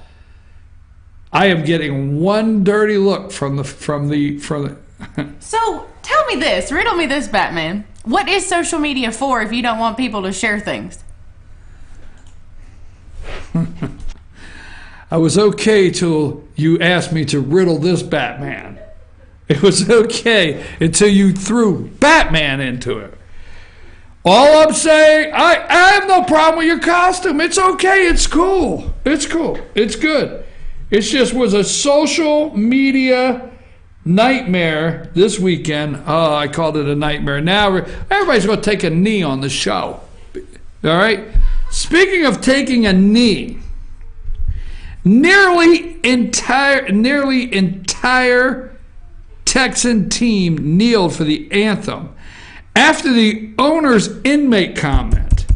I am getting one dirty look from the. So tell me this, riddle me this, Batman. What is social media for if you don't want people to share things? I was okay till you asked me to riddle this, Batman. It was okay until you threw Batman into it. All I'm saying, I have no problem with your costume. It's okay. It's cool. It's good. It just was a social media nightmare this weekend. Oh, I called it a nightmare. Now everybody's going to take a knee on the show. All right? Speaking of taking a knee, nearly entire Texan team kneeled for the anthem after the owner's inmate comment.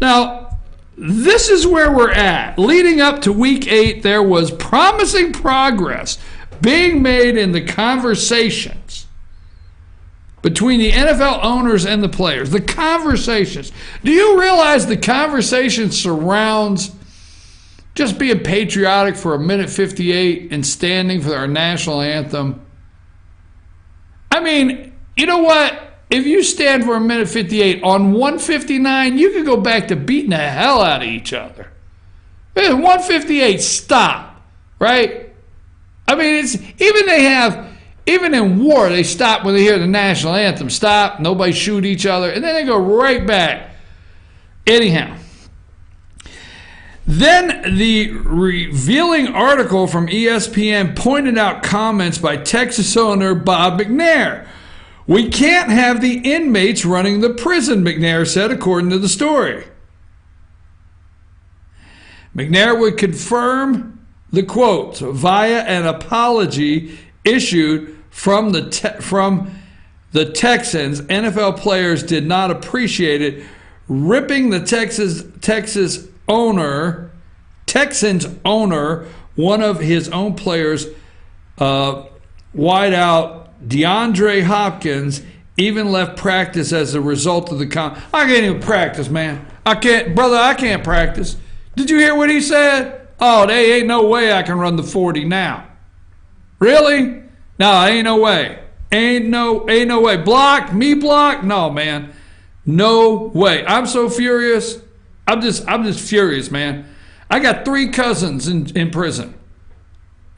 Now, this is where we're at. Leading up to week 8, there was promising progress being made in the conversations between the NFL owners and the players. The conversations. Do you realize the conversation surrounds just being patriotic for a minute 58 and standing for our national anthem? I mean, you know what? If you stand for a minute 58 on 159, you can go back to beating the hell out of each other. 158, stop, right? I mean, it's even in war, they stop when they hear the national anthem. Stop, nobody shoot each other, and then they go right back. Anyhow, then the revealing article from ESPN pointed out comments by Texas owner Bob McNair. We can't have the inmates running the prison, McNair said, according to the story. McNair would confirm the quotes via an apology issued from the Texans. NFL players did not appreciate it, ripping the Texans owner, one of his own players, wide out. DeAndre Hopkins even left practice as a result of the I can't even practice, man. I can't practice. Did you hear what he said? Oh, there ain't no way I can run the 40 now. Really? No, ain't no way. Ain't no way. Block? Me block? No, man. No way. I'm so furious. I'm just furious, man. I got 3 cousins in prison.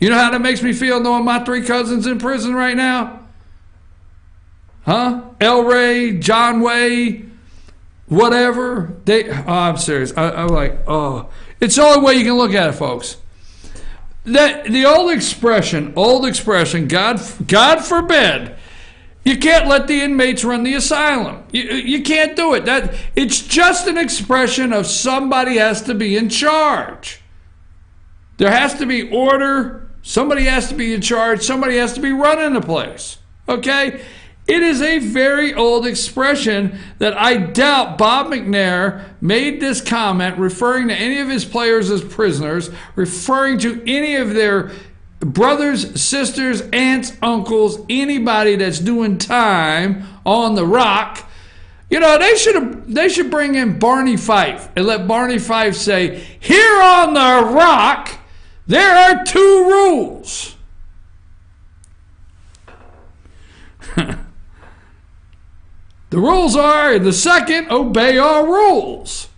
You know how that makes me feel knowing my 3 cousins in prison right now? Huh? El Ray, John Way, whatever. I'm serious. I'm like, oh. It's the only way you can look at it, folks. The old expression, God forbid, you can't let the inmates run the asylum. You can't do it. It's just an expression of somebody has to be in charge. There has to be order. Somebody has to be in charge. Somebody has to be running the place. Okay? It is a very old expression that I doubt Bob McNair made this comment referring to any of his players as prisoners, referring to any of their brothers, sisters, aunts, uncles, anybody that's doing time on the rock. You know, they should bring in Barney Fife and let Barney Fife say, here on the rock, there are 2 rules. The rules are, in the second, obey our rules.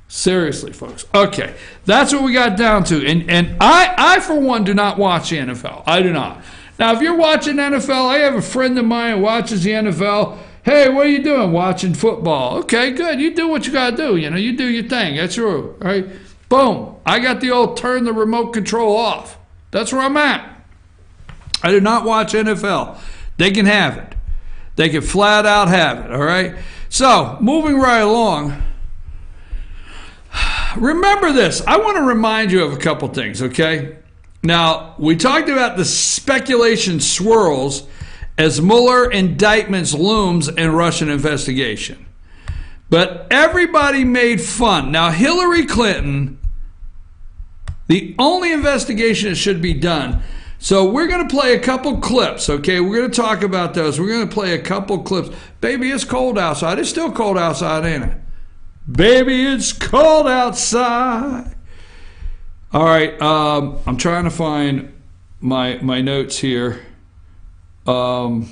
Seriously, folks. Okay, that's what we got down to. And I, for one, do not watch the NFL. I do not. Now, if you're watching NFL, I have a friend of mine who watches the NFL. Hey, what are you doing? Watching football. Okay, good. You do what you got to do. You know, you do your thing. That's true. All right? Boom. I got the old turn the remote control off. That's where I'm at. I do not watch NFL. They can have it. They can flat out have it, all right? So, moving right along. Remember this. I want to remind you of a couple things, okay? Now, we talked about the speculation swirls as Mueller indictments, looms, and Russian investigation. But everybody made fun. Now, Hillary Clinton, the only investigation that should be done. So we're going to play a couple clips, okay? We're going to talk about those. We're going to play a couple clips. Baby, it's cold outside. It's still cold outside, ain't it? Baby, it's cold outside. All right, I'm trying to find my notes here. Okay,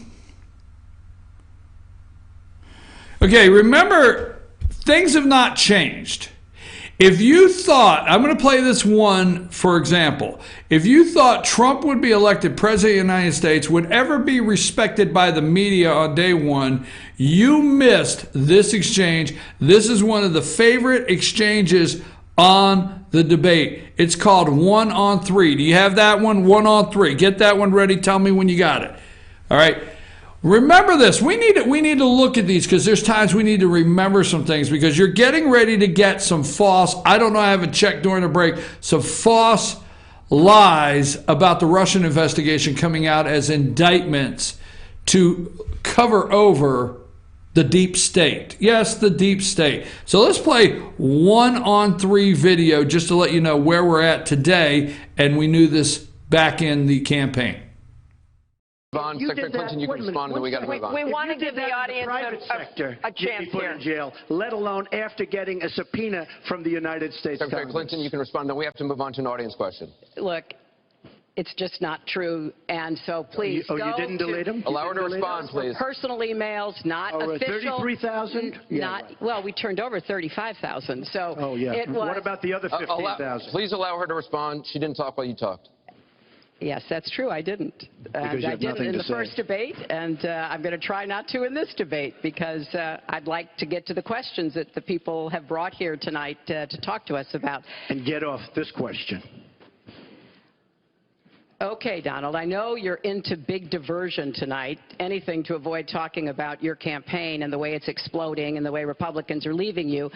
remember, things have not changed. If you thought, I'm going to play this one for example. If you thought Trump would be elected president of the United States, would ever be respected by the media on day one, you missed this exchange. This is one of the favorite exchanges on the debate. It's called 1 on 3. Do you have that one? 1 on 3. Get that one ready. Tell me when you got it. All right. Remember this. We need to look at these because there's times we need to remember some things because you're getting ready to get some false, I don't know, I haven't checked during the break, some false lies about the Russian investigation coming out as indictments to cover over The deep state. Yes, the deep state. So let's play 1-on-3 video just to let you know where we're at today, and we knew this back in the campaign. Secretary Clinton, you can respond, and then we got to move on. We want to give the audience a chance put here. in jail, let alone after getting a subpoena from the United States Secretary Congress. Clinton, you can respond, then we have to move on to an audience question. Look, it's just not true, and so please you didn't delete them? Allow her to respond, please. Personal emails, not official. 33,000? Well, we turned over 35,000, so it was. What about the other 15,000? Please allow her to respond. She didn't talk while you talked. Yes, that's true. I didn't. I didn't in the first debate, and I'm going to try not to in this debate because I'd like to get to the questions that the people have brought here tonight to talk to us about. And get off this question. Okay, Donald, I know you're into big diversion tonight, anything to avoid talking about your campaign and the way it's exploding and the way Republicans are leaving you.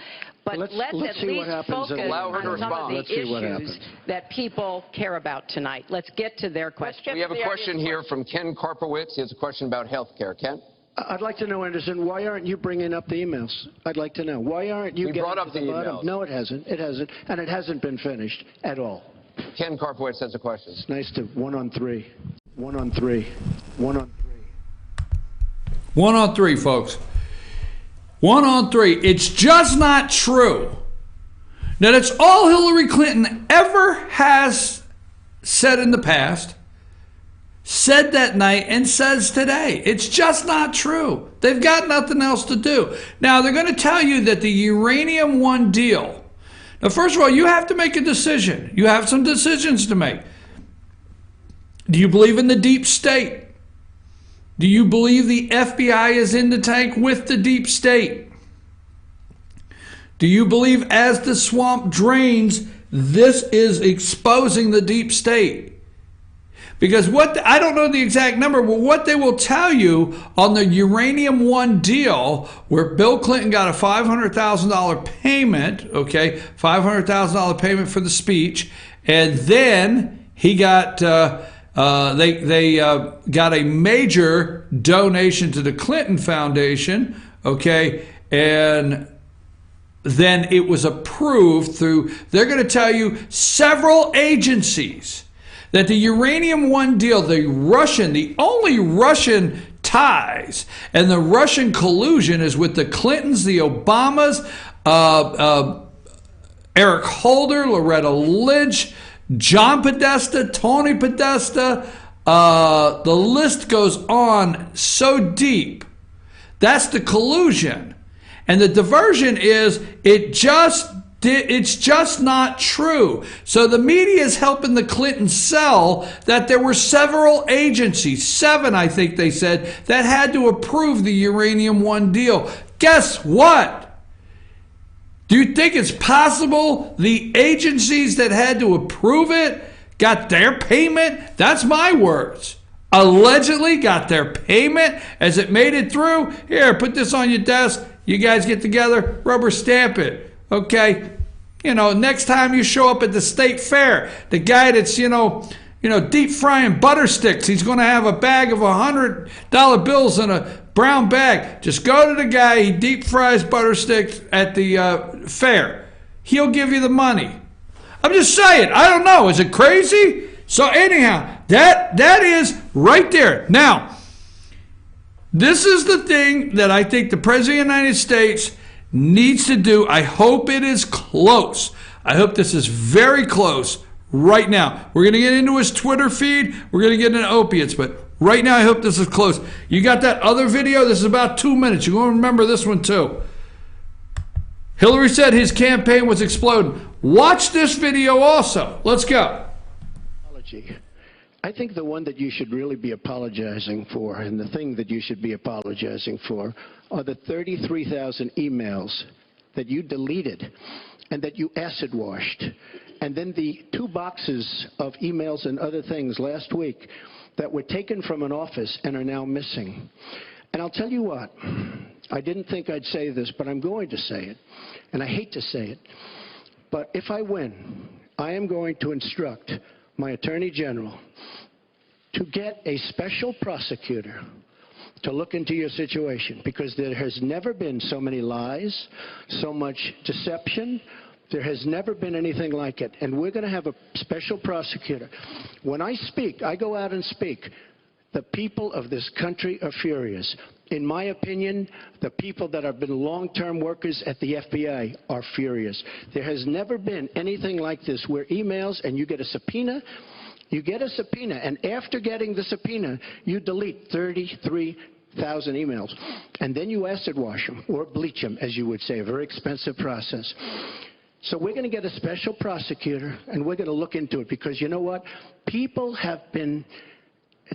But let's at least focus on some of the issues that people care about tonight. Let's get to their questions. We have a question here from Ken Karpowitz. He has a question about health care. Ken? I'd like to know, Anderson, why aren't you bringing up the emails? I'd like to know. Why aren't you getting to the bottom? We brought up the emails. No, it hasn't. It hasn't. And it hasn't been finished at all. Ken Karpowitz has a question. It's nice to 1-on-3. 1-on-3. 1-on-3. 1-on-3, folks. 1-on-3. It's just not true. Now, that's all Hillary Clinton ever has said in the past, said that night, and says today. It's just not true. They've got nothing else to do. Now, they're going to tell you that the Uranium One deal. Now, first of all, you have to make a decision. You have some decisions to make. Do you believe in the deep state? Do you believe the FBI is in the tank with the deep state? Do you believe as the swamp drains, this is exposing the deep state? Because I don't know the exact number, but what they will tell you on the Uranium One deal, where Bill Clinton got a $500,000 payment, okay, $500,000 payment for the speech, and then he got they got a major donation to the Clinton Foundation, okay, and then it was approved through. They're going to tell you several agencies that the Uranium One deal, the only Russian ties and the Russian collusion is with the Clintons, the Obamas, Eric Holder, Loretta Lynch, John Podesta, Tony Podesta. The list goes on so deep. That's the collusion. And the diversion is it's just not true. So the media is helping the Clintons sell that there were several agencies, 7 I think they said, that had to approve the Uranium One deal. Guess what? Do you think it's possible the agencies that had to approve it got their payment? That's my words. Allegedly got their payment as it made it through. Here, put this on your desk. You guys get together, rubber stamp it. Okay, next time you show up at the state fair, the guy that's, deep frying butter sticks, he's going to have a bag of $100 bills in a brown bag. Just go to the guy, he deep fries butter sticks at the fair. He'll give you the money. I'm just saying, I don't know, is it crazy? So anyhow, that is right there. Now, this is the thing that I think the President of the United States needs to do. I hope it is close. I hope this is very close right now. We're going to get into his Twitter feed. We're going to get into opiates, but right now I hope this is close. You got that other video? This is about 2 minutes. You're going to remember this one too. Hillary said his campaign was exploding. Watch this video also. Let's go. I think the one that you should really be apologizing for, and the thing that you should be apologizing for, are the 33,000 emails that you deleted and that you acid washed. And then the 2 boxes of emails and other things last week that were taken from an office and are now missing. And I'll tell you what, I didn't think I'd say this, but I'm going to say it. And I hate to say it, but if I win, I am going to instruct my Attorney General to get a special prosecutor to look into your situation, because there has never been so many lies, so much deception. There has never been anything like it. And we're going to have a special prosecutor. When I speak, I go out and speak. The people of this country are furious. In my opinion, the people that have been long-term workers at the FBI are furious. There has never been anything like this, where emails and you get a subpoena, and after getting the subpoena, you delete 33,000 emails. And then you acid wash them, or bleach them, as you would say, a very expensive process. So we're going to get a special prosecutor, and we're going to look into it, because you know what? People have been,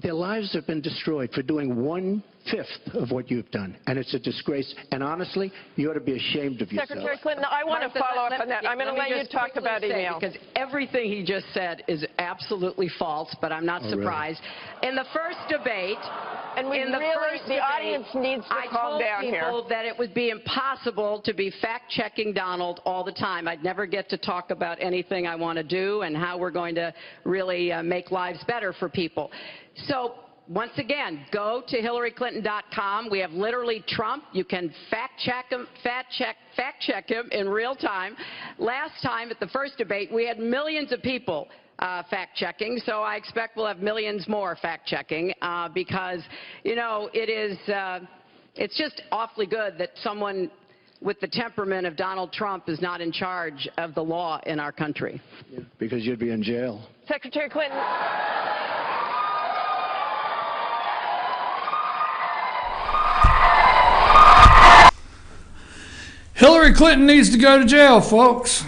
their lives have been destroyed for doing 1/5 of what you've done, and it's a disgrace. And honestly, you ought to be ashamed of yourself. Secretary Clinton, I want to follow up on that. I'm going to let you talk about email. Because everything he just said is absolutely false, but I'm not surprised. In the first debate, the audience needs to calm down here. I told people that it would be impossible to be fact-checking Donald all the time. I'd never get to talk about anything I want to do and how we're going to really make lives better for people. So, once again, go to HillaryClinton.com. We have literally Trump. You can fact-check him in real time. Last time at the first debate, we had millions of people fact-checking, so I expect we'll have millions more fact-checking because, you know, it's just awfully good that someone with the temperament of Donald Trump is not in charge of the law in our country. Yeah, because you'd be in jail. Secretary Clinton. Hillary Clinton needs to go to jail, folks.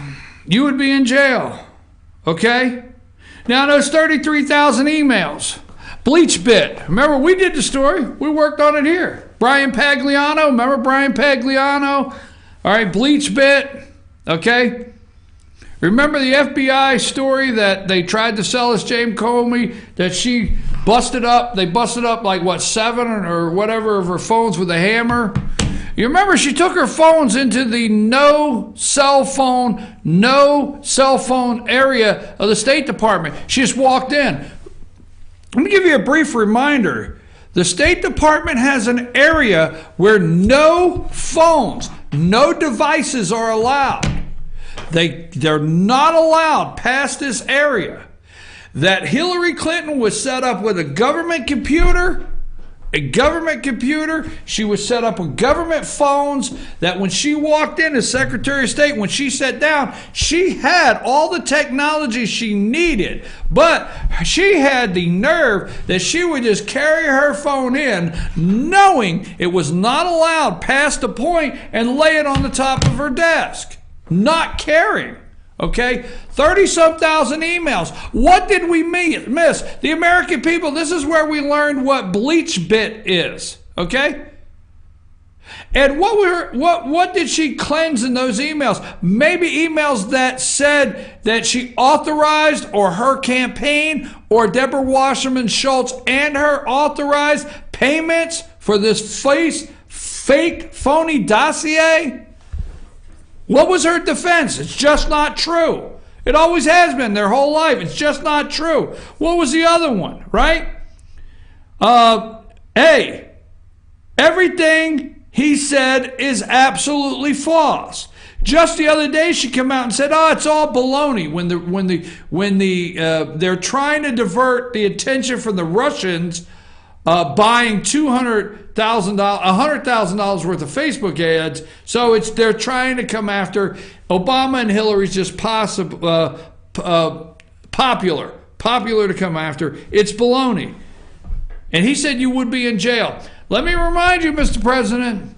You would be in jail, okay? Now, those 33,000 emails, bleach bit. Remember, we did the story. We worked on it here. Brian Pagliano, remember Brian Pagliano? All right, bleach bit, okay? Remember the FBI story that they tried to sell us, James Comey, that she busted up, they busted up like, what, 7 or whatever of her phones with a hammer? You remember she took her phones into the no cell phone area of the State Department. She just walked in. Let me give you a brief reminder. The State Department has an area where no phones, no devices are allowed. They're not allowed past this area. That Hillary Clinton was set up with a government computer. She was set up with government phones, that when she walked in as Secretary of State, when she sat down, she had all the technology she needed, but she had the nerve that she would just carry her phone in, knowing it was not allowed past the point, and lay it on the top of her desk, not caring. Okay, 30-some thousand emails. What did we miss? The American people, this is where we learned what bleach bit is. Okay? And what did she cleanse in those emails? Maybe emails that said that she authorized, or her campaign, or Deborah Wasserman Schultz and her authorized payments for this fake, phony dossier? What was her defense? It's just not true. It always has been their whole life. It's just not true. What was the other one, right? Everything he said is absolutely false. Just the other day, she came out and said, "Oh, it's all baloney." When they're trying to divert the attention from the Russians buying $100,000 worth of Facebook ads, so they're trying to come after Obama and Hillary's just popular to come after. It's baloney. And he said you would be in jail. Let me remind you, Mr. President,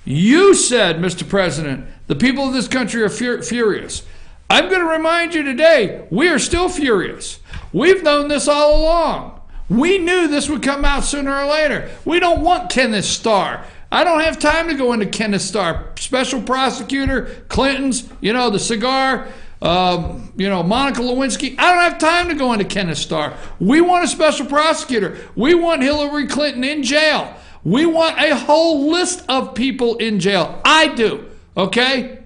you said, Mr. President, the people of this country are furious. I'm going to remind you today, we are still furious. We've known this all along. We knew this would come out sooner or later. We don't want Kenneth Starr. I don't have time to go into Kenneth Starr. Special prosecutor, Clinton's, the cigar, Monica Lewinsky. I don't have time to go into Kenneth Starr. We want a special prosecutor. We want Hillary Clinton in jail. We want a whole list of people in jail. I do, okay?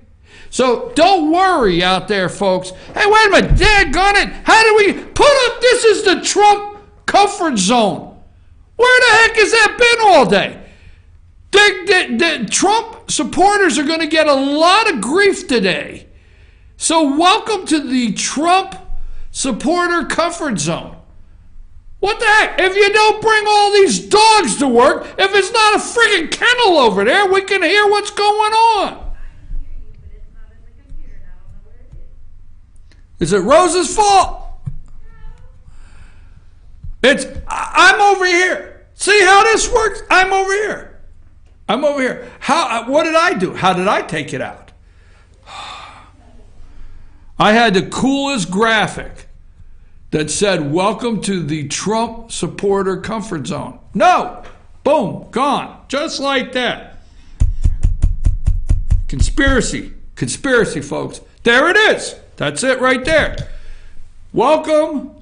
So don't worry out there, folks. Hey, wait a minute, daggone it. How do we put up, this is the Trump comfort zone. Where the heck has that been all day? The Trump supporters are going to get a lot of grief today. So welcome to the Trump supporter comfort zone. What the heck? If you don't bring all these dogs to work, if it's not a friggin' kennel over there, we can hear what's going on. Is it Rose's fault? I'm over here. See how this works? I'm over here. What did I do? How did I take it out? I had the coolest graphic that said, welcome to the Trump supporter comfort zone. No. Boom. Gone. Just like that. Conspiracy, folks. There it is. That's it right there. Welcome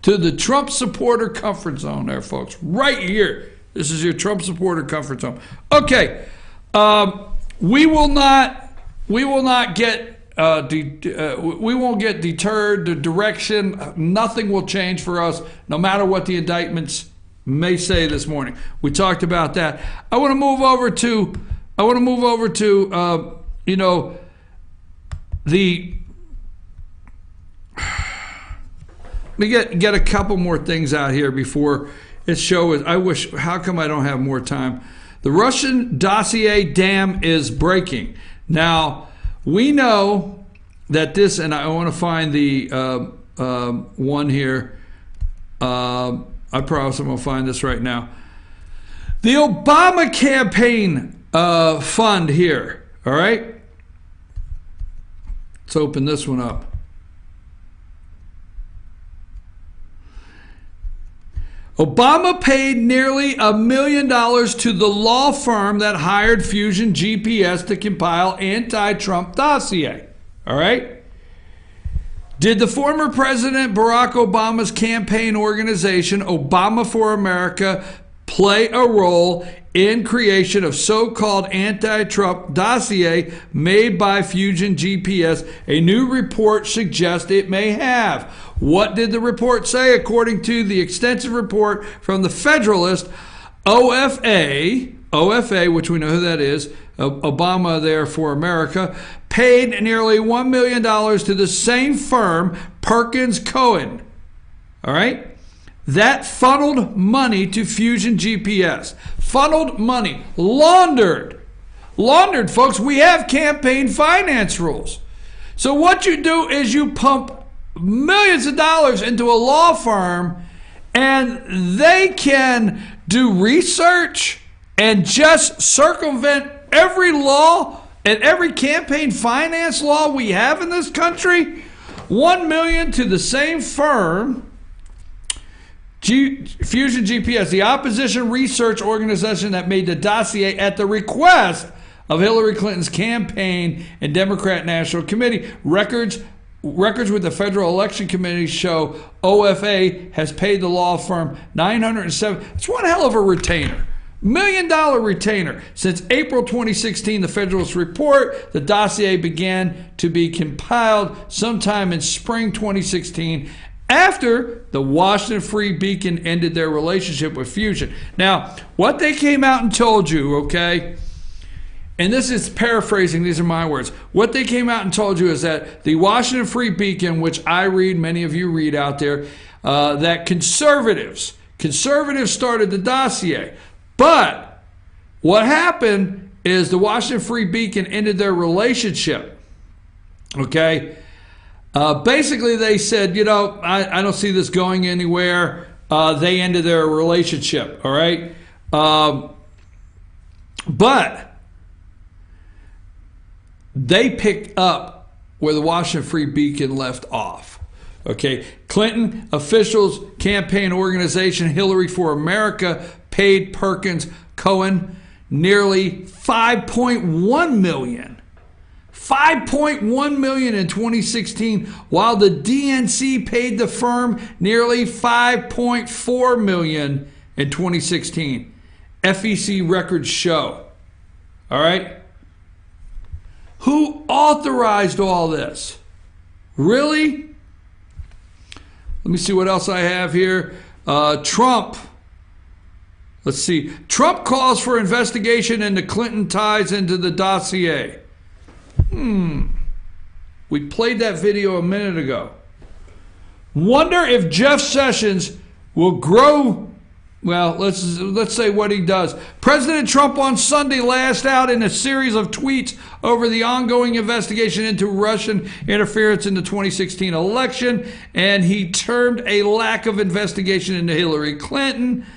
to the Trump supporter comfort zone there, folks. Right here. This is your Trump supporter comfort zone. Okay. We won't get deterred. The direction, nothing will change for us, no matter what the indictments may say this morning. We talked about that. I want to move over to let me get a couple more things out here before this show is. How come I don't have more time? The Russian dossier dam is breaking. Now, we know that this, and I want to find the one here. I promise I'm going to find this right now. The Obama campaign fund here, all right? Let's open this one up. Obama paid nearly $1 million to the law firm that hired Fusion GPS to compile anti-Trump dossier. All right? Did the former President Barack Obama's campaign organization, Obama for America, play a role in creation of so-called anti-Trump dossier made by Fusion GPS? A new report suggests it may have. What did the report say? According to the extensive report from the Federalist, OFA, which we know who that is, Obama there for America, paid nearly $1 million to the same firm, Perkins Cohen. All right? That funneled money to Fusion GPS. Funneled money. Laundered. Laundered, folks. We have campaign finance rules. So what you do is you pump millions of dollars into a law firm, and they can do research and just circumvent every law and every campaign finance law we have in this country. $1 million to the same firm, Fusion GPS, the opposition research organization that made the dossier at the request of Hillary Clinton's campaign and Democrat National Committee. Records with the Federal Election Committee show OFA has paid the law firm $907. It's one hell of a retainer. $1 million retainer. Since April 2016, the Federalist report, the dossier began to be compiled sometime in spring 2016 after the Washington Free Beacon ended their relationship with Fusion. Now, what they came out and told you, okay, and this is paraphrasing, these are my words. What they came out and told you is that the Washington Free Beacon, which I read, many of you read out there, that conservatives started the dossier. But what happened is the Washington Free Beacon ended their relationship. Okay? Basically, they said, I don't see this going anywhere. They ended their relationship, all right? But they picked up where the Washington Free Beacon left off. Okay, Clinton officials, campaign organization Hillary for America paid Perkins Cohen nearly $5.1 million. $5.1 million in 2016, while the DNC paid the firm nearly $5.4 million in 2016. FEC records show. All right? Who authorized all this? Really? Let me see what else I have here. Trump Let's see. Trump calls for investigation into Clinton ties into the dossier. We played that video a minute ago. Wonder if Jeff Sessions will grow. Well, let's say what he does. President Trump on Sunday lashed out in a series of tweets over the ongoing investigation into Russian interference in the 2016 election, and he termed a lack of investigation into Hillary Clinton.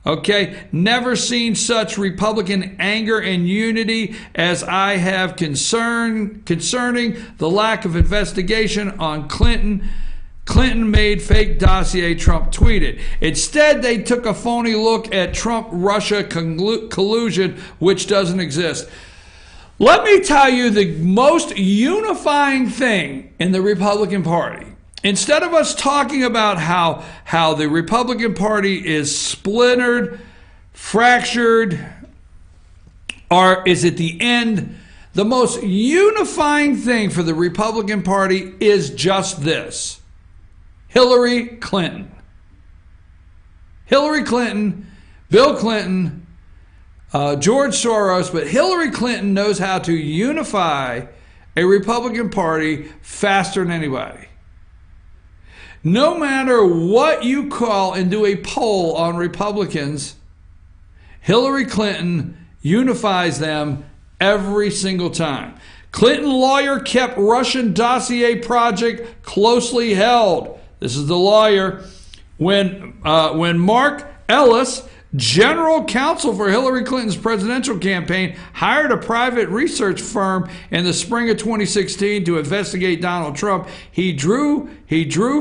Okay, never seen such Republican anger and unity as I have concerning the lack of investigation on Clinton. Clinton made fake dossier, Trump tweeted. Instead, they took a phony look at Trump-Russia collusion, which doesn't exist. Let me tell you the most unifying thing in the Republican Party. Instead of us talking about how the Republican Party is splintered, fractured, or is at the end, the most unifying thing for the Republican Party is just this. Hillary Clinton. Hillary Clinton, Bill Clinton, George Soros, but Hillary Clinton knows how to unify a Republican Party faster than anybody. No matter what you call and do a poll on Republicans, Hillary Clinton unifies them every single time. Clinton lawyer kept Russian dossier project closely held. This is the lawyer. When Mark Ellis, general counsel for Hillary Clinton's presidential campaign, hired a private research firm in the spring of 2016 to investigate Donald Trump, he drew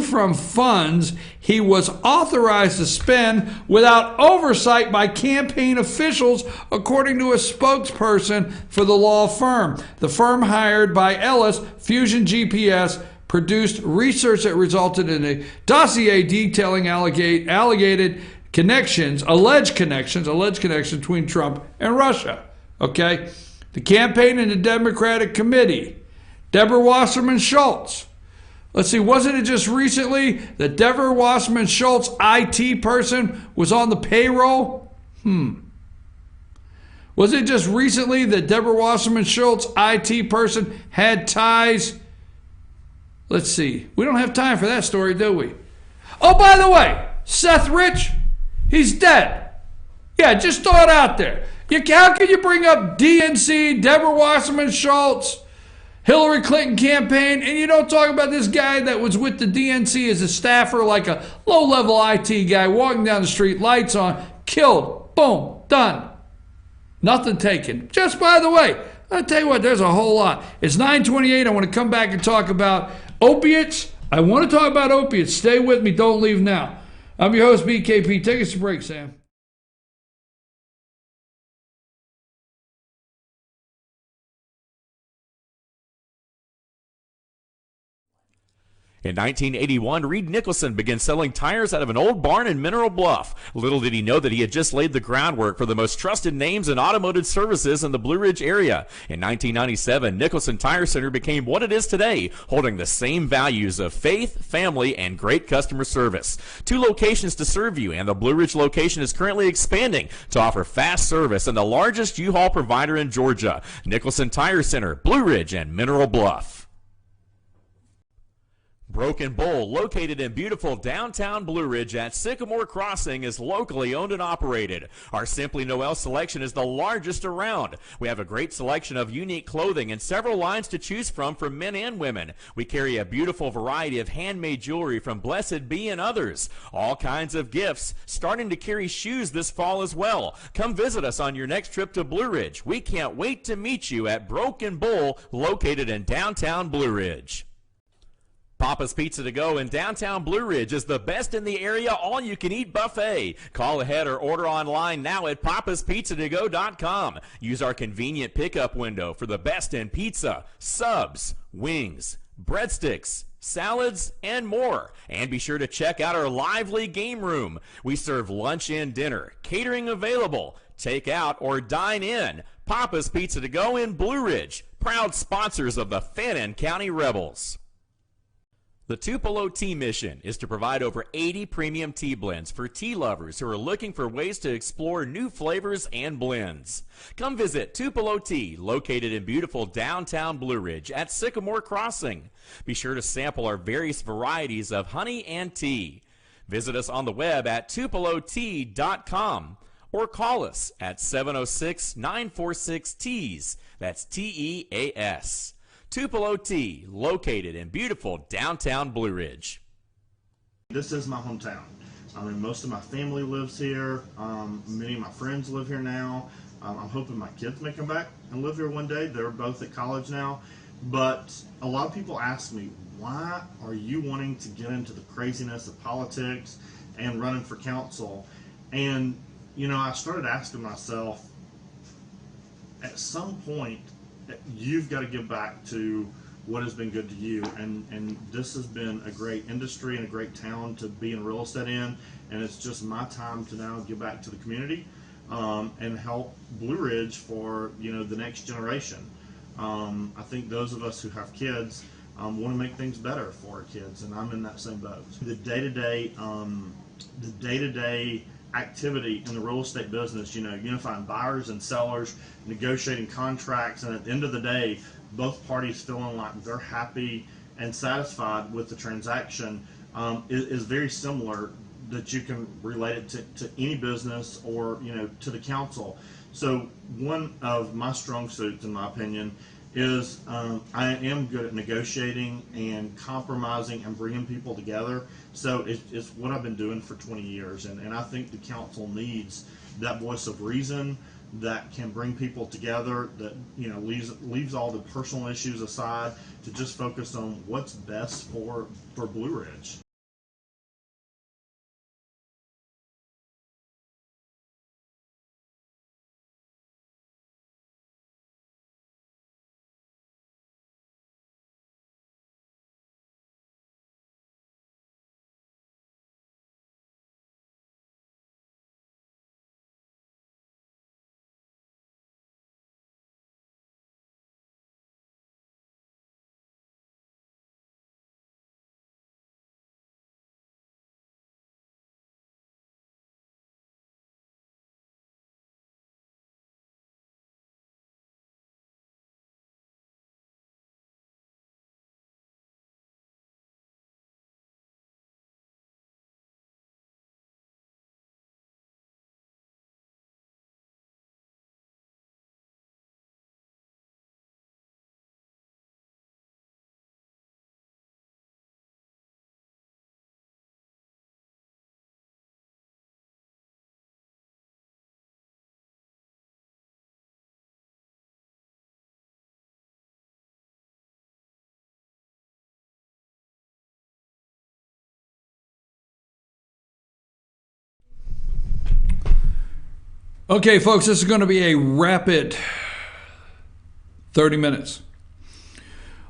from funds he was authorized to spend without oversight by campaign officials, according to a spokesperson for the law firm. The firm hired by Ellis, Fusion GPS, produced research that resulted in a dossier detailing alleged connections between Trump and Russia. Okay? The campaign and the Democratic committee. Deborah Wasserman Schultz. Let's see, wasn't it just recently that Deborah Wasserman Schultz, IT person, was on the payroll? Was it just recently that Deborah Wasserman Schultz, IT person, had ties? Let's see. We don't have time for that story, do we? Oh, by the way, Seth Rich, he's dead. Yeah, just throw it out there. How can you bring up DNC, Deborah Wasserman Schultz, Hillary Clinton campaign, and you don't talk about this guy that was with the DNC as a staffer, like a low-level IT guy, walking down the street, lights on, killed, boom, done. Nothing taken. Just by the way, I'll tell you what, there's a whole lot. It's 9:28. I want to come back and talk about opiates. I want to talk about opiates. Stay with me. Don't leave now. I'm your host, BKP. Take us a break, Sam. In 1981, Reed Nicholson began selling tires out of an old barn in Mineral Bluff. Little did he know that he had just laid the groundwork for the most trusted names in automotive services in the Blue Ridge area. In 1997, Nicholson Tire Center became what it is today, holding the same values of faith, family, and great customer service. 2 locations to serve you, and the Blue Ridge location is currently expanding to offer fast service and the largest U-Haul provider in Georgia. Nicholson Tire Center, Blue Ridge, and Mineral Bluff. Broken Bull, located in beautiful downtown Blue Ridge at Sycamore Crossing, is locally owned and operated. Our Simply Noel selection is the largest around. We have a great selection of unique clothing and several lines to choose from for men and women. We carry a beautiful variety of handmade jewelry from Blessed Be and others. All kinds of gifts, starting to carry shoes this fall as well. Come visit us on your next trip to Blue Ridge. We can't wait to meet you at Broken Bull, located in downtown Blue Ridge. Papa's Pizza to Go in downtown Blue Ridge is the best in the area all-you-can-eat buffet. Call ahead or order online now at papaspizzatogo.com. Use our convenient pickup window for the best in pizza, subs, wings, breadsticks, salads, and more. And be sure to check out our lively game room. We serve lunch and dinner, catering available, take out or dine in. Papa's Pizza to Go in Blue Ridge, proud sponsors of the Fannin County Rebels. The Tupelo Tea mission is to provide over 80 premium tea blends for tea lovers who are looking for ways to explore new flavors and blends. Come visit Tupelo Tea, located in beautiful downtown Blue Ridge at Sycamore Crossing. Be sure to sample our various varieties of honey and tea. Visit us on the web at tupelotea.com or call us at 706-946-TEAS. That's T-E-A-S. Tupelo Tea, located in beautiful downtown Blue Ridge. This is my hometown. I mean, most of my family lives here. Many of my friends live here now. I'm hoping my kids may come back and live here one day. They're both at college now. But a lot of people ask me, why are you wanting to get into the craziness of politics and running for council? And, you know, I started asking myself, at some point, you've got to give back to what has been good to you, and this has been a great industry and a great town to be in real estate in, and it's just my time to now give back to the community and help Blue Ridge for, you know, the next generation. I think those of us who have kids want to make things better for our kids, and I'm in that same boat. The day-to-day activity in the real estate business, you know, unifying buyers and sellers, negotiating contracts, and at the end of the day, both parties feeling like they're happy and satisfied with the transaction is very similar, that you can relate it to any business or, you know, to the council. So one of my strong suits, in my opinion, is I am good at negotiating and compromising and bringing people together. So it's what I've been doing for 20 years. And I think the council needs that voice of reason that can bring people together, that, you know, leaves all the personal issues aside to just focus on what's best for Blue Ridge. Okay, folks, this is going to be a rapid 30 minutes.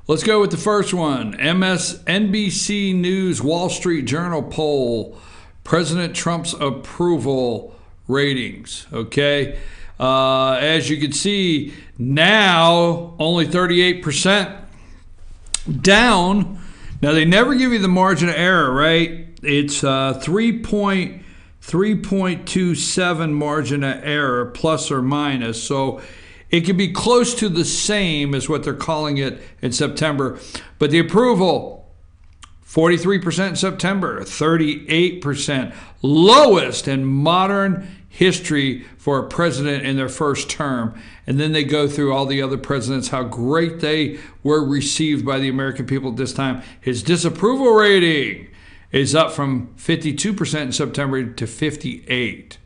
Let's go with the first one. MSNBC News Wall Street Journal poll, President Trump's approval ratings. Okay, as you can see, now only 38% down. Now, they never give you the margin of error, right? It's 3.27 margin of error, plus or minus. So it could be close to the same as what they're calling it in September. But the approval, 43% in September, 38%. Lowest in modern history for a president in their first term. And then they go through all the other presidents, how great they were received by the American people at this time. His disapproval rating is up from 52% in September to 58%.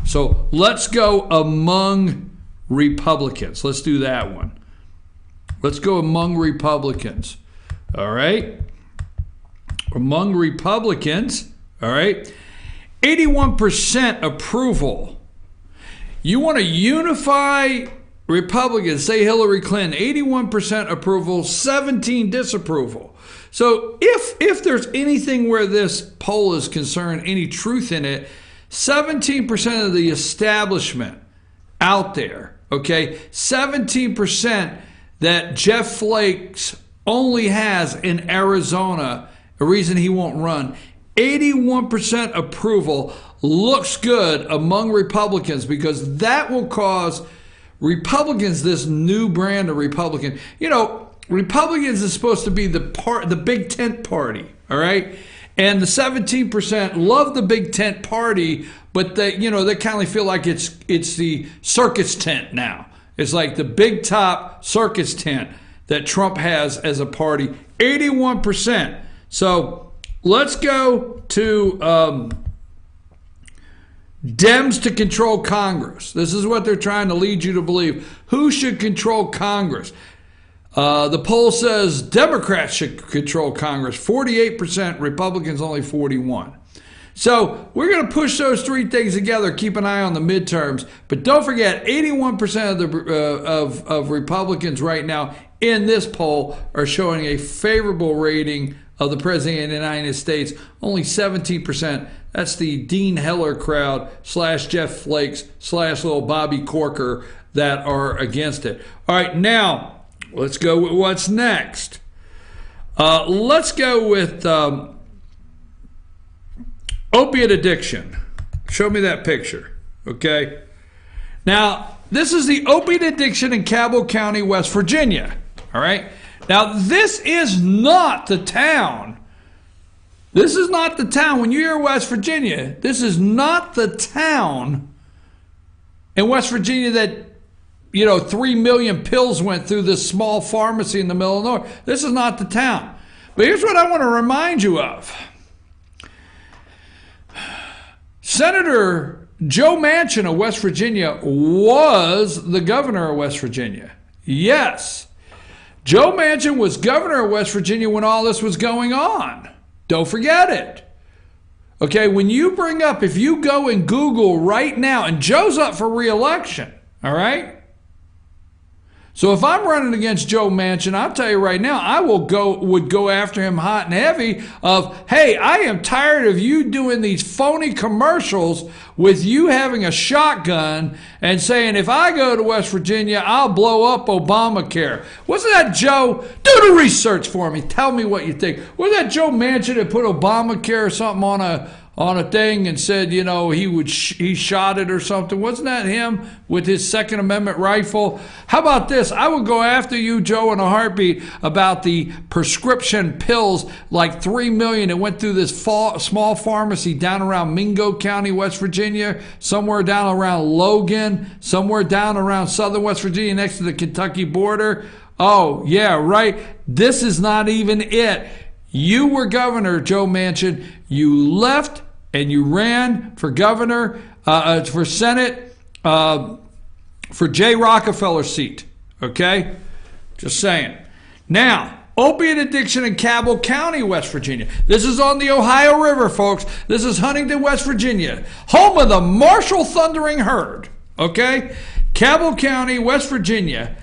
So let's go among Republicans. Let's do that one. Let's go among Republicans. All right. Among Republicans, all right, 81% approval. You want to unify Republicans, say Hillary Clinton, 81% approval, 17% disapproval. So if there's anything where this poll is concerned, any truth in it, 17% of the establishment out there, okay, 17% that Jeff Flake's only has in Arizona a reason he won't run. 81% approval looks good among Republicans because that will cause Republicans, this new brand of Republican. You know, Republicans is supposed to be the big tent party, all right? And the 17% love the big tent party, but they kind of feel like it's the circus tent now. It's like the big top circus tent that Trump has as a party. 81%. So let's go to Dems to control Congress. This is what they're trying to lead you to believe. Who should control Congress? The poll says Democrats should control Congress. 48%, Republicans only 41%. So we're going to push those three things together. Keep an eye on the midterms. But don't forget, 81% of Republicans right now in this poll are showing a favorable rating of the President of the United States. Only 17%. That's the Dean Heller crowd / Jeff Flakes / little Bobby Corker that are against it. All right, now let's go with what's next. Let's go with opiate addiction. Show me that picture, okay? Now, this is the opiate addiction in Cabell County, West Virginia, all right? Now, this is not the town. This is not the town. When you hear West Virginia, this is not the town in West Virginia that 3 million pills went through this small pharmacy in the middle of nowhere. This is not the town. But here's what I want to remind you of. Senator Joe Manchin of West Virginia was the governor of West Virginia. Yes. Joe Manchin was governor of West Virginia when all this was going on. Don't forget it. Okay, when you bring up, if you go and Google right now, and Joe's up for re-election, all right? So if I'm running against Joe Manchin, I'll tell you right now, I would go after him hot and heavy of, hey, I am tired of you doing these phony commercials with you having a shotgun and saying, if I go to West Virginia, I'll blow up Obamacare. Wasn't that Joe? Do the research for me. Tell me what you think. Wasn't that Joe Manchin that put Obamacare or something on a thing and said, he shot it or something? Wasn't that him with his Second Amendment rifle? How about this? I would go after you, Joe, in a heartbeat about the prescription pills, like 3 million that went through this small pharmacy down around Mingo County, West Virginia, somewhere down around Logan, somewhere down around southern West Virginia next to the Kentucky border. Oh, yeah, right. This is not even it. You were governor, Joe Manchin. You left and you ran for governor, for Senate, for Jay Rockefeller's seat. Okay? Just saying. Now, opiate addiction in Cabell County, West Virginia. This is on the Ohio River, folks. This is Huntington, West Virginia, home of the Marshall Thundering Herd. Okay? Cabell County, West Virginia.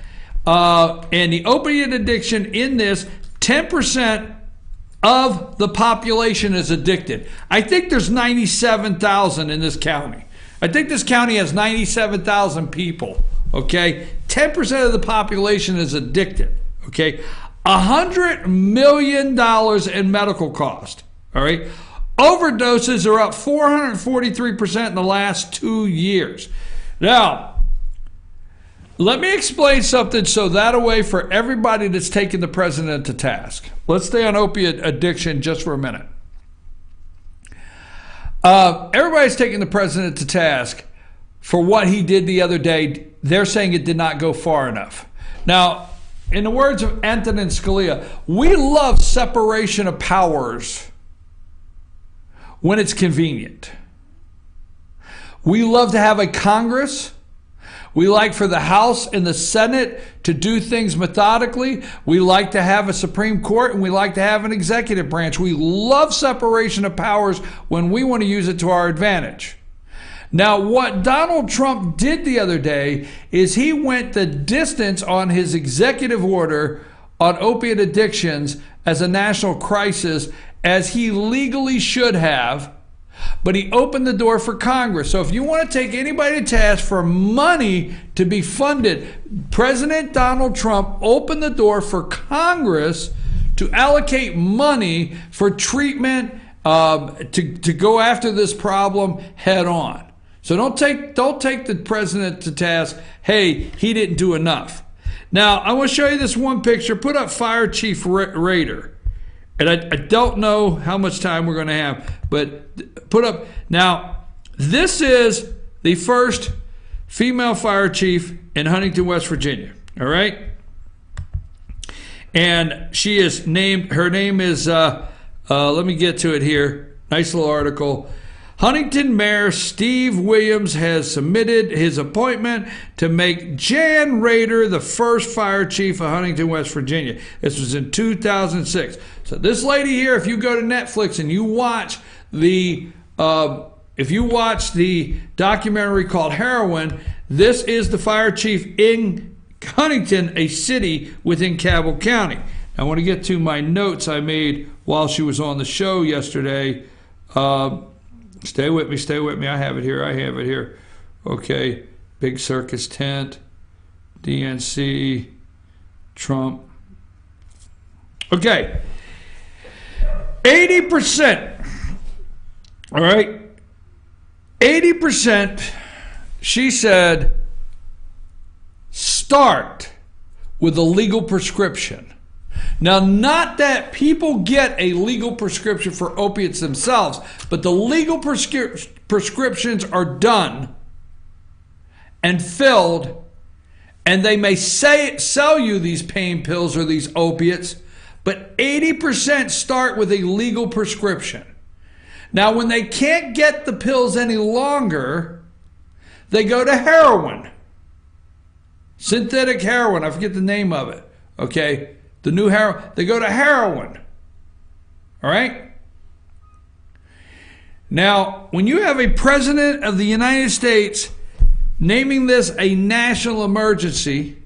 And the opiate addiction in this, 10% of the population is addicted. I think there's 97,000 in this county. I think this county has 97,000 people, okay? 10% of the population is addicted, okay? $100 million in medical cost, all right? Overdoses are up 443% in the last 2 years. Now, let me explain something so that way for everybody that's taking the president to task. Let's stay on opiate addiction just for a minute. Everybody's taking the president to task for what he did the other day. They're saying it did not go far enough. Now, in the words of Antonin Scalia, we love separation of powers when it's convenient. We love to have a Congress. We like for the House and the Senate to do things methodically. We like to have a Supreme Court, and we like to have an executive branch. We love separation of powers when we want to use it to our advantage. Now, what Donald Trump did the other day is he went the distance on his executive order on opiate addictions as a national crisis, as he legally should have, but he opened the door for Congress. So if you want to take anybody to task for money to be funded, President Donald Trump opened the door for Congress to allocate money for treatment, to go after this problem head on. So don't take the president to task, hey, he didn't do enough. Now, I want to show you this one picture. Put up Fire Chief Rader. And I don't know how much time we're going to have, but put up. Now, this is the first female fire chief in Huntington, West Virginia. All right? And she is named, her name is, let me get to it here. Nice little article. Huntington Mayor Steve Williams has submitted his appointment to make Jan Rader the first fire chief of Huntington, West Virginia. This was in 2006. So this lady here, if you go to Netflix and you watch the documentary called Heroin, this is the fire chief in Huntington, a city within Cabell County. I want to get to my notes I made while she was on the show yesterday. Stay with me. I have it here. Okay. Big circus tent, DNC, Trump. Okay. 80%. All right. 80%, she said, start with a legal prescription. Now, not that people get a legal prescription for opiates themselves, but the legal prescriptions are done and filled, and they may sell you these pain pills or these opiates, but 80% start with a legal prescription. Now, when they can't get the pills any longer, they go to heroin. Synthetic heroin, I forget the name of it, okay? The new heroin, they go to heroin. All right? Now, when you have a president of the United States naming this a national emergency,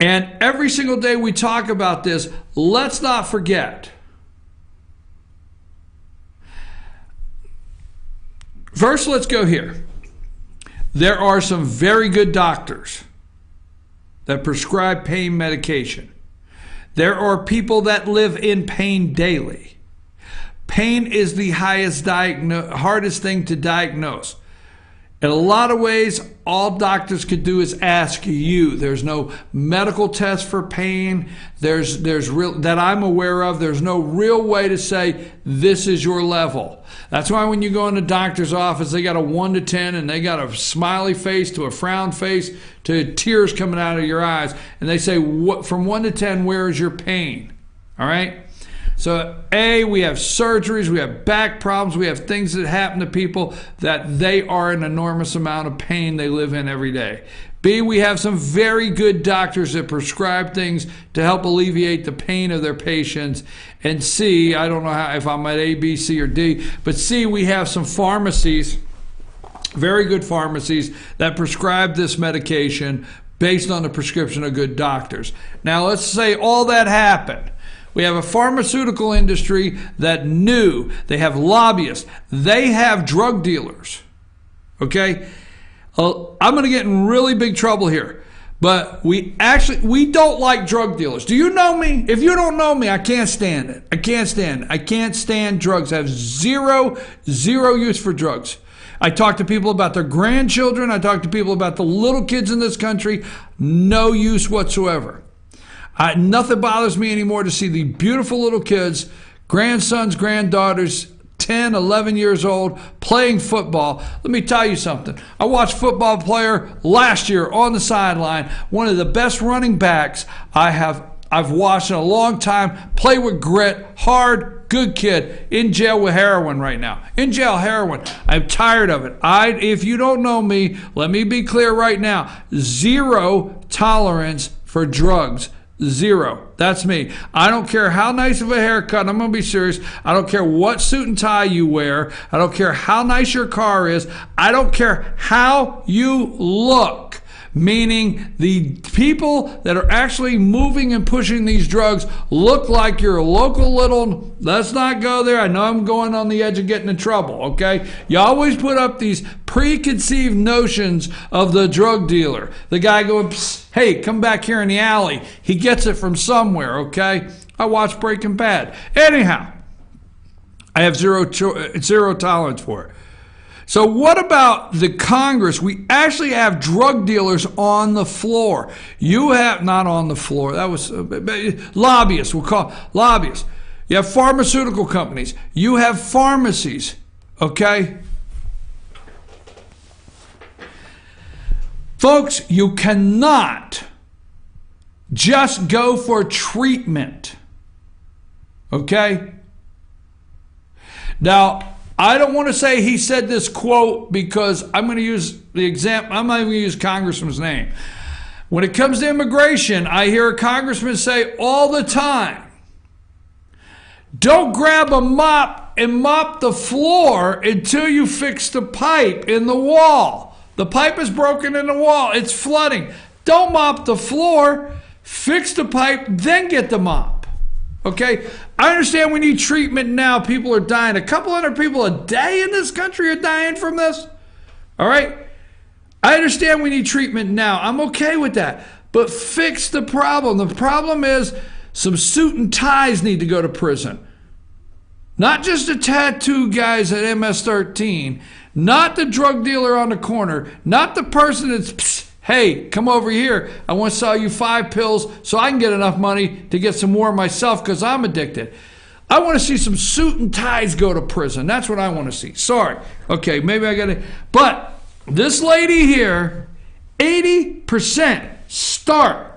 and every single day we talk about this, let's not forget. First, let's go here. There are some very good doctors that prescribe pain medication. There are people that live in pain daily. Pain is the hardest thing to diagnose. In a lot of ways, all doctors could do is ask you. There's no medical test for pain. There's that I'm aware of. There's no real way to say this is your level. That's why when you go in the doctor's office, they got a 1 to 10, and they got a smiley face to a frown face to tears coming out of your eyes, and they say, from 1 to 10, where is your pain? All right. So we have surgeries, we have back problems, we have things that happen to people that they are an enormous amount of pain they live in every day. B, we have some very good doctors that prescribe things to help alleviate the pain of their patients. And C, I don't know if I'm at A, B, C, or D, but C, we have some pharmacies, very good pharmacies, that prescribe this medication based on the prescription of good doctors. Now, let's say all that happened. We have a pharmaceutical industry that knew. They have lobbyists. They have drug dealers. Okay? I'm going to get in really big trouble here. But we don't like drug dealers. Do you know me? If you don't know me, I can't stand it. I can't stand drugs. I have zero use for drugs. I talk to people about their grandchildren. I talk to people about the little kids in this country. No use whatsoever. Nothing bothers me anymore to see the beautiful little kids, grandsons, granddaughters, 10, 11 years old, playing football. Let me tell you something. I watched a football player last year on the sideline, one of the best running backs I've watched in a long time, play with grit, hard, good kid, in jail with heroin right now. In jail, heroin. I'm tired of it. If you don't know me, let me be clear right now. Zero tolerance for drugs. Zero. That's me. I don't care how nice of a haircut. I'm going to be serious. I don't care what suit and tie you wear. I don't care how nice your car is. I don't care how you look. meaning the people that are actually moving and pushing these drugs look like your local little, let's not go there, I know I'm going on the edge of getting in trouble, okay? You always put up these preconceived notions of the drug dealer. The guy going, psst, hey, come back here in the alley. He gets it from somewhere, okay? I watch Breaking Bad. Anyhow, I have zero tolerance for it. So what about the Congress? We actually have drug dealers on the floor. You have, not on the floor, that was lobbyists, we'll call lobbyists. You have pharmaceutical companies. You have pharmacies, okay? Folks, you cannot just go for treatment, okay? Now, I don't want to say he said this quote because I'm going to use the example. I'm not even going to use Congressman's name. When it comes to immigration, I hear a congressman say all the time, don't grab a mop and mop the floor until you fix the pipe in the wall. The pipe is broken in the wall. It's flooding. Don't mop the floor. Fix the pipe, then get the mop. Okay? I understand we need treatment now. People are dying. A couple hundred people a day in this country are dying from this. All right? I understand we need treatment now. I'm okay with that. But fix the problem. The problem is some suit and ties need to go to prison. Not just the tattoo guys at MS-13. Not the drug dealer on the corner. Not the person that's, psst, hey, come over here. I want to sell you 5 pills so I can get enough money to get some more myself because I'm addicted. I want to see some suit and ties go to prison. That's what I want to see. Sorry. Okay, maybe I got to. But this lady here, 80% start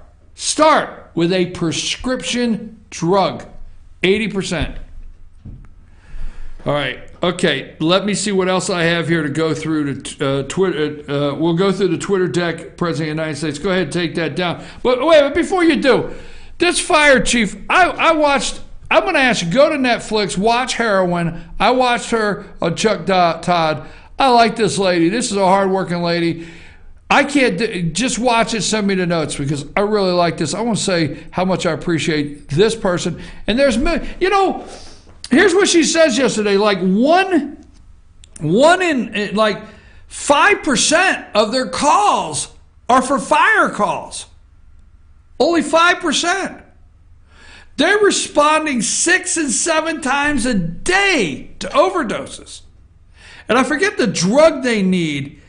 with a prescription drug. 80%. All right. Okay, let me see what else I have here to go through to Twitter. We'll go through the Twitter deck, President of the United States. Go ahead and take that down. But wait, before you do, this fire chief, I watched, I'm going to ask you, go to Netflix, watch Heroin. I watched her on Chuck Todd. I like this lady. This is a hardworking lady. I can't, just watch it, send me the notes because I really like this. I want to say how much I appreciate this person. And there's, you know, here's what she says yesterday, like one in like 5% of their calls are for fire calls. Only 5%. They're responding 6 and 7 times a day to overdoses. And I forget the drug they need.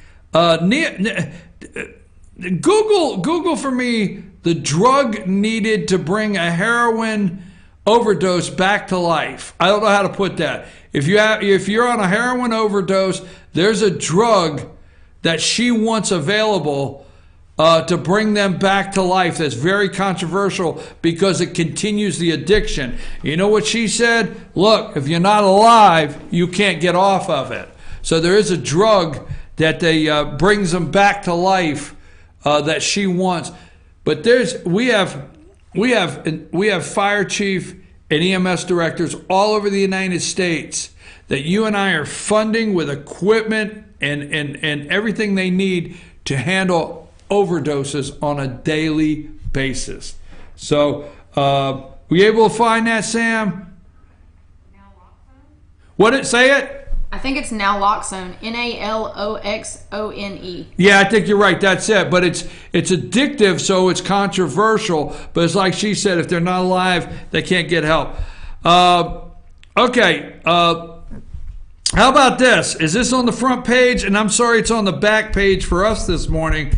Google for me the drug needed to bring a heroin overdose back to life. I don't know how to put that. If you're on a heroin overdose, there's a drug that she wants available to bring them back to life. That's very controversial because it continues the addiction. You know what she said? Look, if you're not alive, you can't get off of it. So there is a drug that they brings them back to life that she wants. But we have fire chief and EMS directors all over the United States that you and I are funding with equipment and everything they need to handle overdoses on a daily basis. So, were you able to find that, Sam? What did it say it? I think it's naloxone, Naloxone. Yeah, I think you're right. That's it. But it's addictive, so it's controversial. But it's like she said, if they're not alive, they can't get help. Okay. How about this? Is this on the front page? And I'm sorry, it's on the back page for us this morning.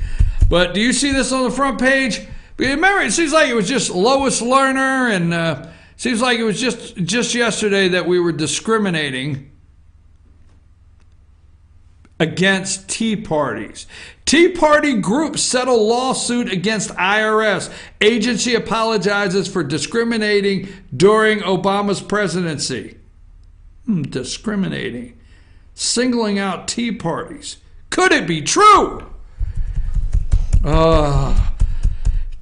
But do you see this on the front page? Remember, it seems like it was just Lois Lerner, and seems like it was just yesterday that we were discriminating against Tea Parties. Tea Party groups settle lawsuit against IRS. Agency apologizes for discriminating during Obama's presidency. Discriminating. Singling out Tea Parties. Could it be true?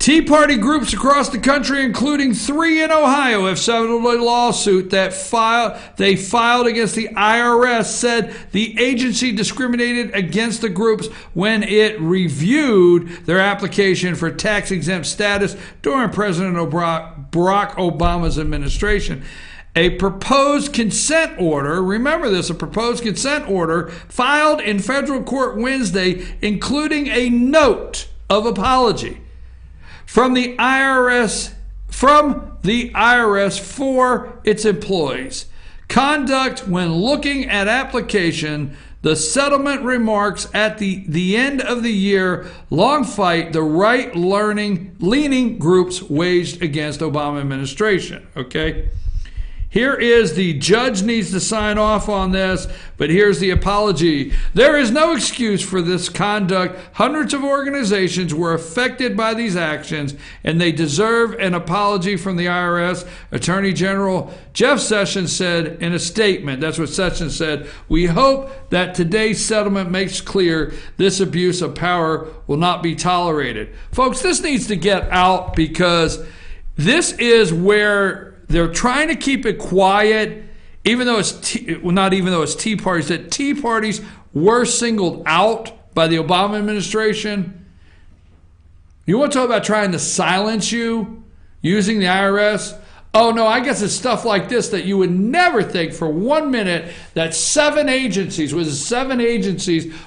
Tea Tea Party groups across the country, including 3 in Ohio, have settled a lawsuit that they filed against the IRS, said the agency discriminated against the groups when it reviewed their application for tax-exempt status during President Barack Obama's administration. A proposed consent order, remember this, a proposed consent order filed in federal court Wednesday, including a note of apology from the IRS for its employees' conduct when looking at application. The settlement remarks at the end of the year-long fight the right-leaning groups waged against Obama administration. Okay. Here is the judge needs to sign off on this, but here's the apology. There is no excuse for this conduct. Hundreds of organizations were affected by these actions, and they deserve an apology from the IRS. Attorney General Jeff Sessions said in a statement, that's what Sessions said, "We hope that today's settlement makes clear this abuse of power will not be tolerated." Folks, this needs to get out because this is where they're trying to keep it quiet, even though it's Tea Parties, that Tea Parties were singled out by the Obama administration. You want to talk about trying to silence you using the IRS? Oh no, I guess it's stuff like this that you would never think for 1 minute that 7 agencies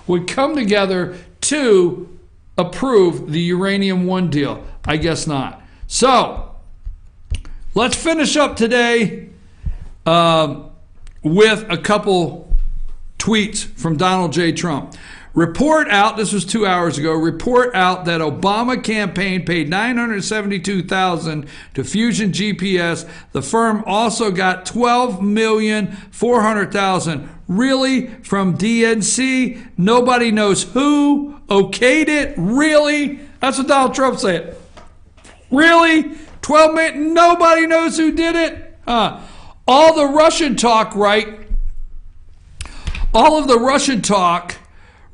would come together to approve the Uranium One deal. I guess not. So, let's finish up today with a couple tweets from Donald J. Trump. Report out, this was 2 hours ago, report out that Obama campaign paid $972,000 to Fusion GPS. The firm also got $12,400,000. Really? From DNC? Nobody knows who okayed it? Really? That's what Donald Trump said. Really? 12 million, nobody knows who did it? All the Russian talk, right? All of the Russian talk,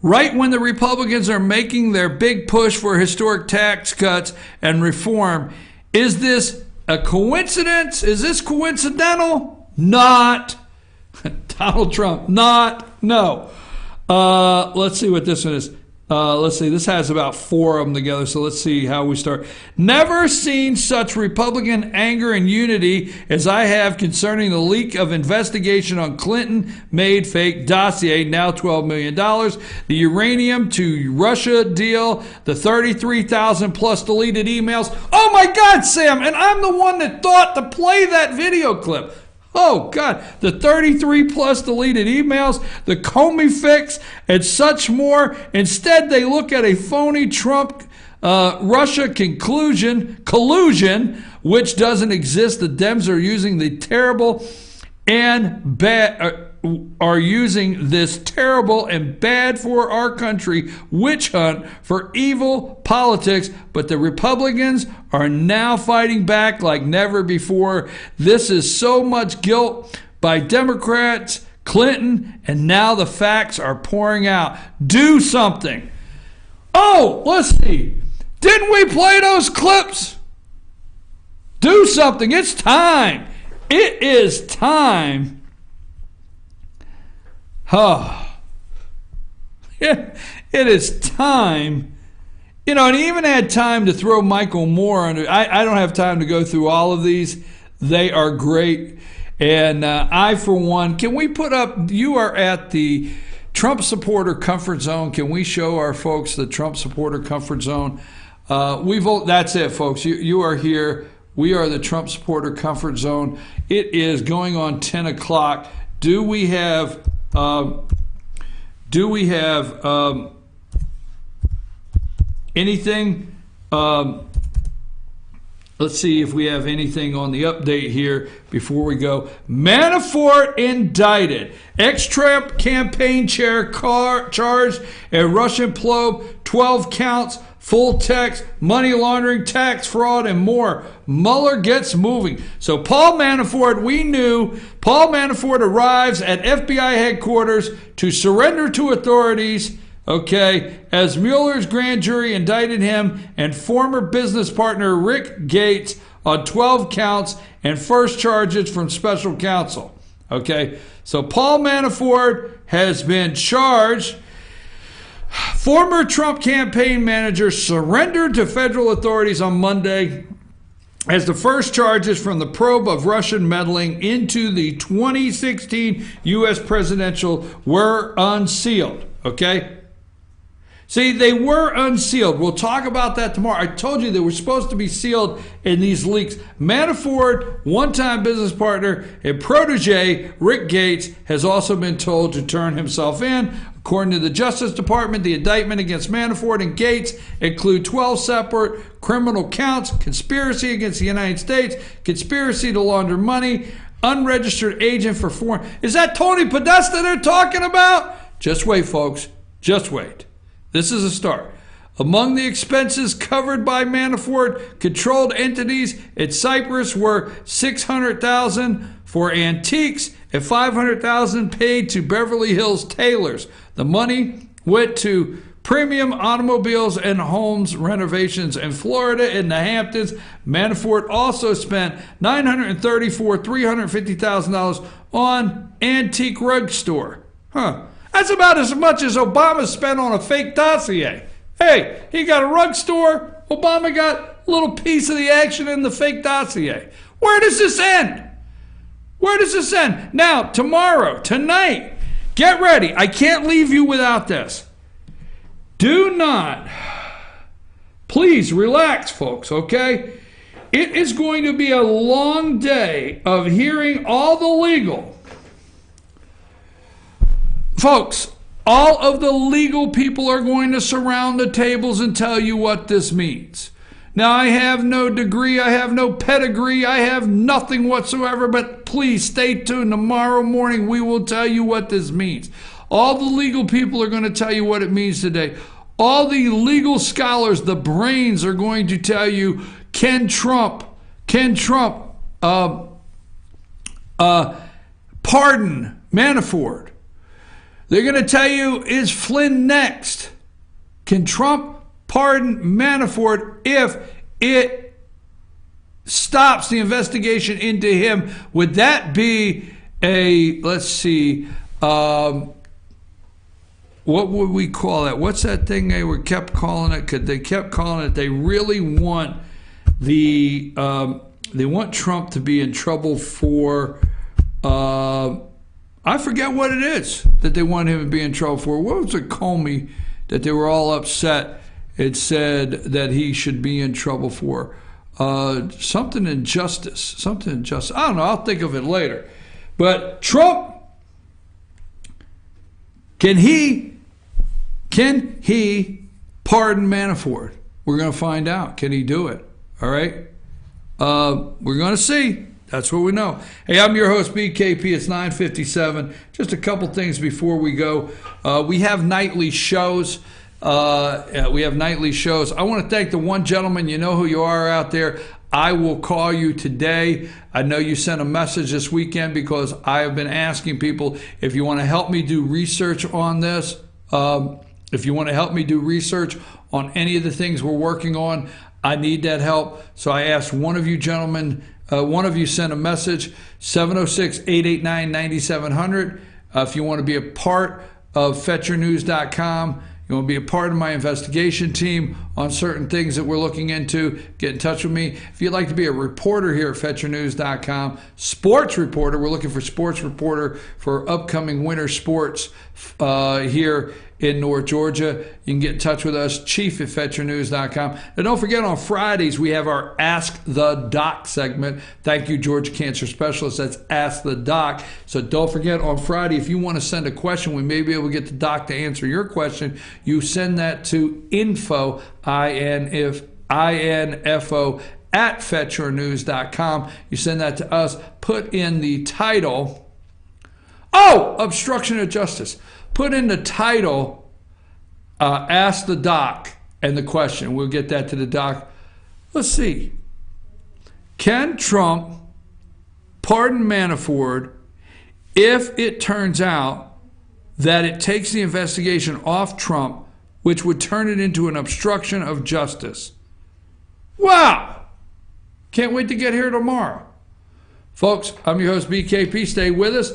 right when the Republicans are making their big push for historic tax cuts and reform. Is this a coincidence? Is this coincidental? Not. Donald Trump, not. No. Let's see what this one is. Let's see, this has about 4 of them together, so let's see how we start. Never seen such Republican anger and unity as I have concerning the leak of investigation on Clinton-made fake dossier, now $12 million, the uranium to Russia deal, the 33,000 plus deleted emails. Oh my God, Sam, and I'm the one that thought to play that video clip. Oh, God, the 33 plus deleted emails, the Comey fix, and such more. Instead, they look at a phony Trump-Russia collusion, which doesn't exist. The Dems are using the terrible and bad, are using this terrible and bad for our country witch hunt for evil politics, but the Republicans are now fighting back like never before. This is so much guilt by Democrats, Clinton, and now the facts are pouring out. Do something. Oh, let's see. Didn't we play those clips? Do something. It's time. It is time. Oh, it is time. You know, and he even had time to throw Michael Moore under. I don't have time to go through all of these. They are great. And I, for one, can we put up, you are at the Trump supporter comfort zone. Can we show our folks the Trump supporter comfort zone? That's it, folks. You are here. We are the Trump supporter comfort zone. It is going on 10 o'clock. Do we have anything? Let's see if we have anything on the update here before we go. Manafort indicted. Ex-Trump campaign chair charged a Russian probe, 12 counts, full text, money laundering, tax fraud, and more. Mueller gets moving. So Paul Manafort, we knew, Paul Manafort arrives at FBI headquarters to surrender to authorities. okay, as Mueller's grand jury indicted him and former business partner Rick Gates on 12 counts and first charges from special counsel. Okay, so Paul Manafort has been charged. Former Trump campaign manager surrendered to federal authorities on Monday as the first charges from the probe of Russian meddling into the 2016 U.S. presidential were unsealed. Okay? See, they were unsealed. We'll talk about that tomorrow. I told you they were supposed to be sealed in these leaks. Manafort, one-time business partner and protege Rick Gates, has also been told to turn himself in. According to the Justice Department, the indictment against Manafort and Gates include 12 separate criminal counts: conspiracy against the United States, conspiracy to launder money, unregistered agent for foreign. Is that Tony Podesta they're talking about? Just wait, folks. Just wait. This is a start. Among the expenses covered by Manafort controlled entities in Cyprus were $600,000 for antiques and $500,000 paid to Beverly Hills tailors. The money went to premium automobiles and homes renovations in Florida and the Hamptons. Manafort also spent $350,000 on antique rug store. That's about as much as Obama spent on a fake dossier. Hey, he got a rug store. Obama got a little piece of the action in the fake dossier. Where does this end? Where does this end? Now, tomorrow, tonight, get ready. I can't leave you without this. Do not, please relax, folks, okay? It is going to be a long day of hearing all the legal. Folks, all of the legal people are going to surround the tables and tell you what this means. Now, I have no degree, I have no pedigree, I have nothing whatsoever, but please stay tuned. Tomorrow morning, we will tell you what this means. All the legal people are going to tell you what it means today. All the legal scholars, the brains, are going to tell you, can Trump pardon Manafort? They're going to tell you, is Flynn next? Can Trump pardon Manafort if it stops the investigation into him? Would that be a, let's see, what would we call that? What's that thing they kept calling it? They kept calling it, they really want they want Trump to be in trouble for, I forget what it is that they want him to be in trouble for. What was it, Comey, that they were all upset and said that he should be in trouble for? Something injustice. I don't know. I'll think of it later. But Trump, can he pardon Manafort? We're going to find out. Can he do it? All right? We're going to see. That's what we know. Hey, I'm your host, BKP. It's 9:57. Just a couple things before we go. We have nightly shows. I want to thank the one gentleman. You know who you are out there. I will call you today. I know you sent a message this weekend because I have been asking people if you want to help me do research on this. If you want to help me do research on any of the things we're working on, I need that help. So I asked one of you gentlemen. One of you sent a message, 706-889-9700. If you want to be a part of FetcherNews.com, you want to be a part of my investigation team on certain things that we're looking into, get in touch with me. If you'd like to be a reporter here at FetcherNews.com, sports reporter, we're looking for sports reporter for upcoming winter sports here in North Georgia. You can get in touch with us, chief at FetcherNews.com. And don't forget, on Fridays, we have our Ask the Doc segment. Thank you, Georgia Cancer Specialist. That's Ask the Doc. So don't forget, on Friday, if you want to send a question, we may be able to get the doc to answer your question. You send that to info, INFO, at FetcherNews.com. You send that to us. Put in the title, obstruction of justice. Put in the title, Ask the Doc, and the question. We'll get that to the doc. Let's see. Can Trump pardon Manafort if it turns out that it takes the investigation off Trump, which would turn it into an obstruction of justice. Wow! Can't wait to get here tomorrow. Folks, I'm your host, BKP. Stay with us.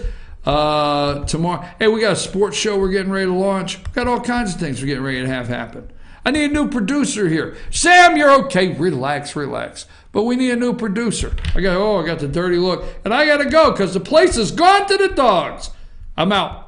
Tomorrow, hey, we got a sports show we're getting ready to launch. We got all kinds of things we're getting ready to have happen. I need a new producer here. Sam, you're okay. Relax. But we need a new producer. I got the dirty look. And I got to go because the place has gone to the dogs. I'm out.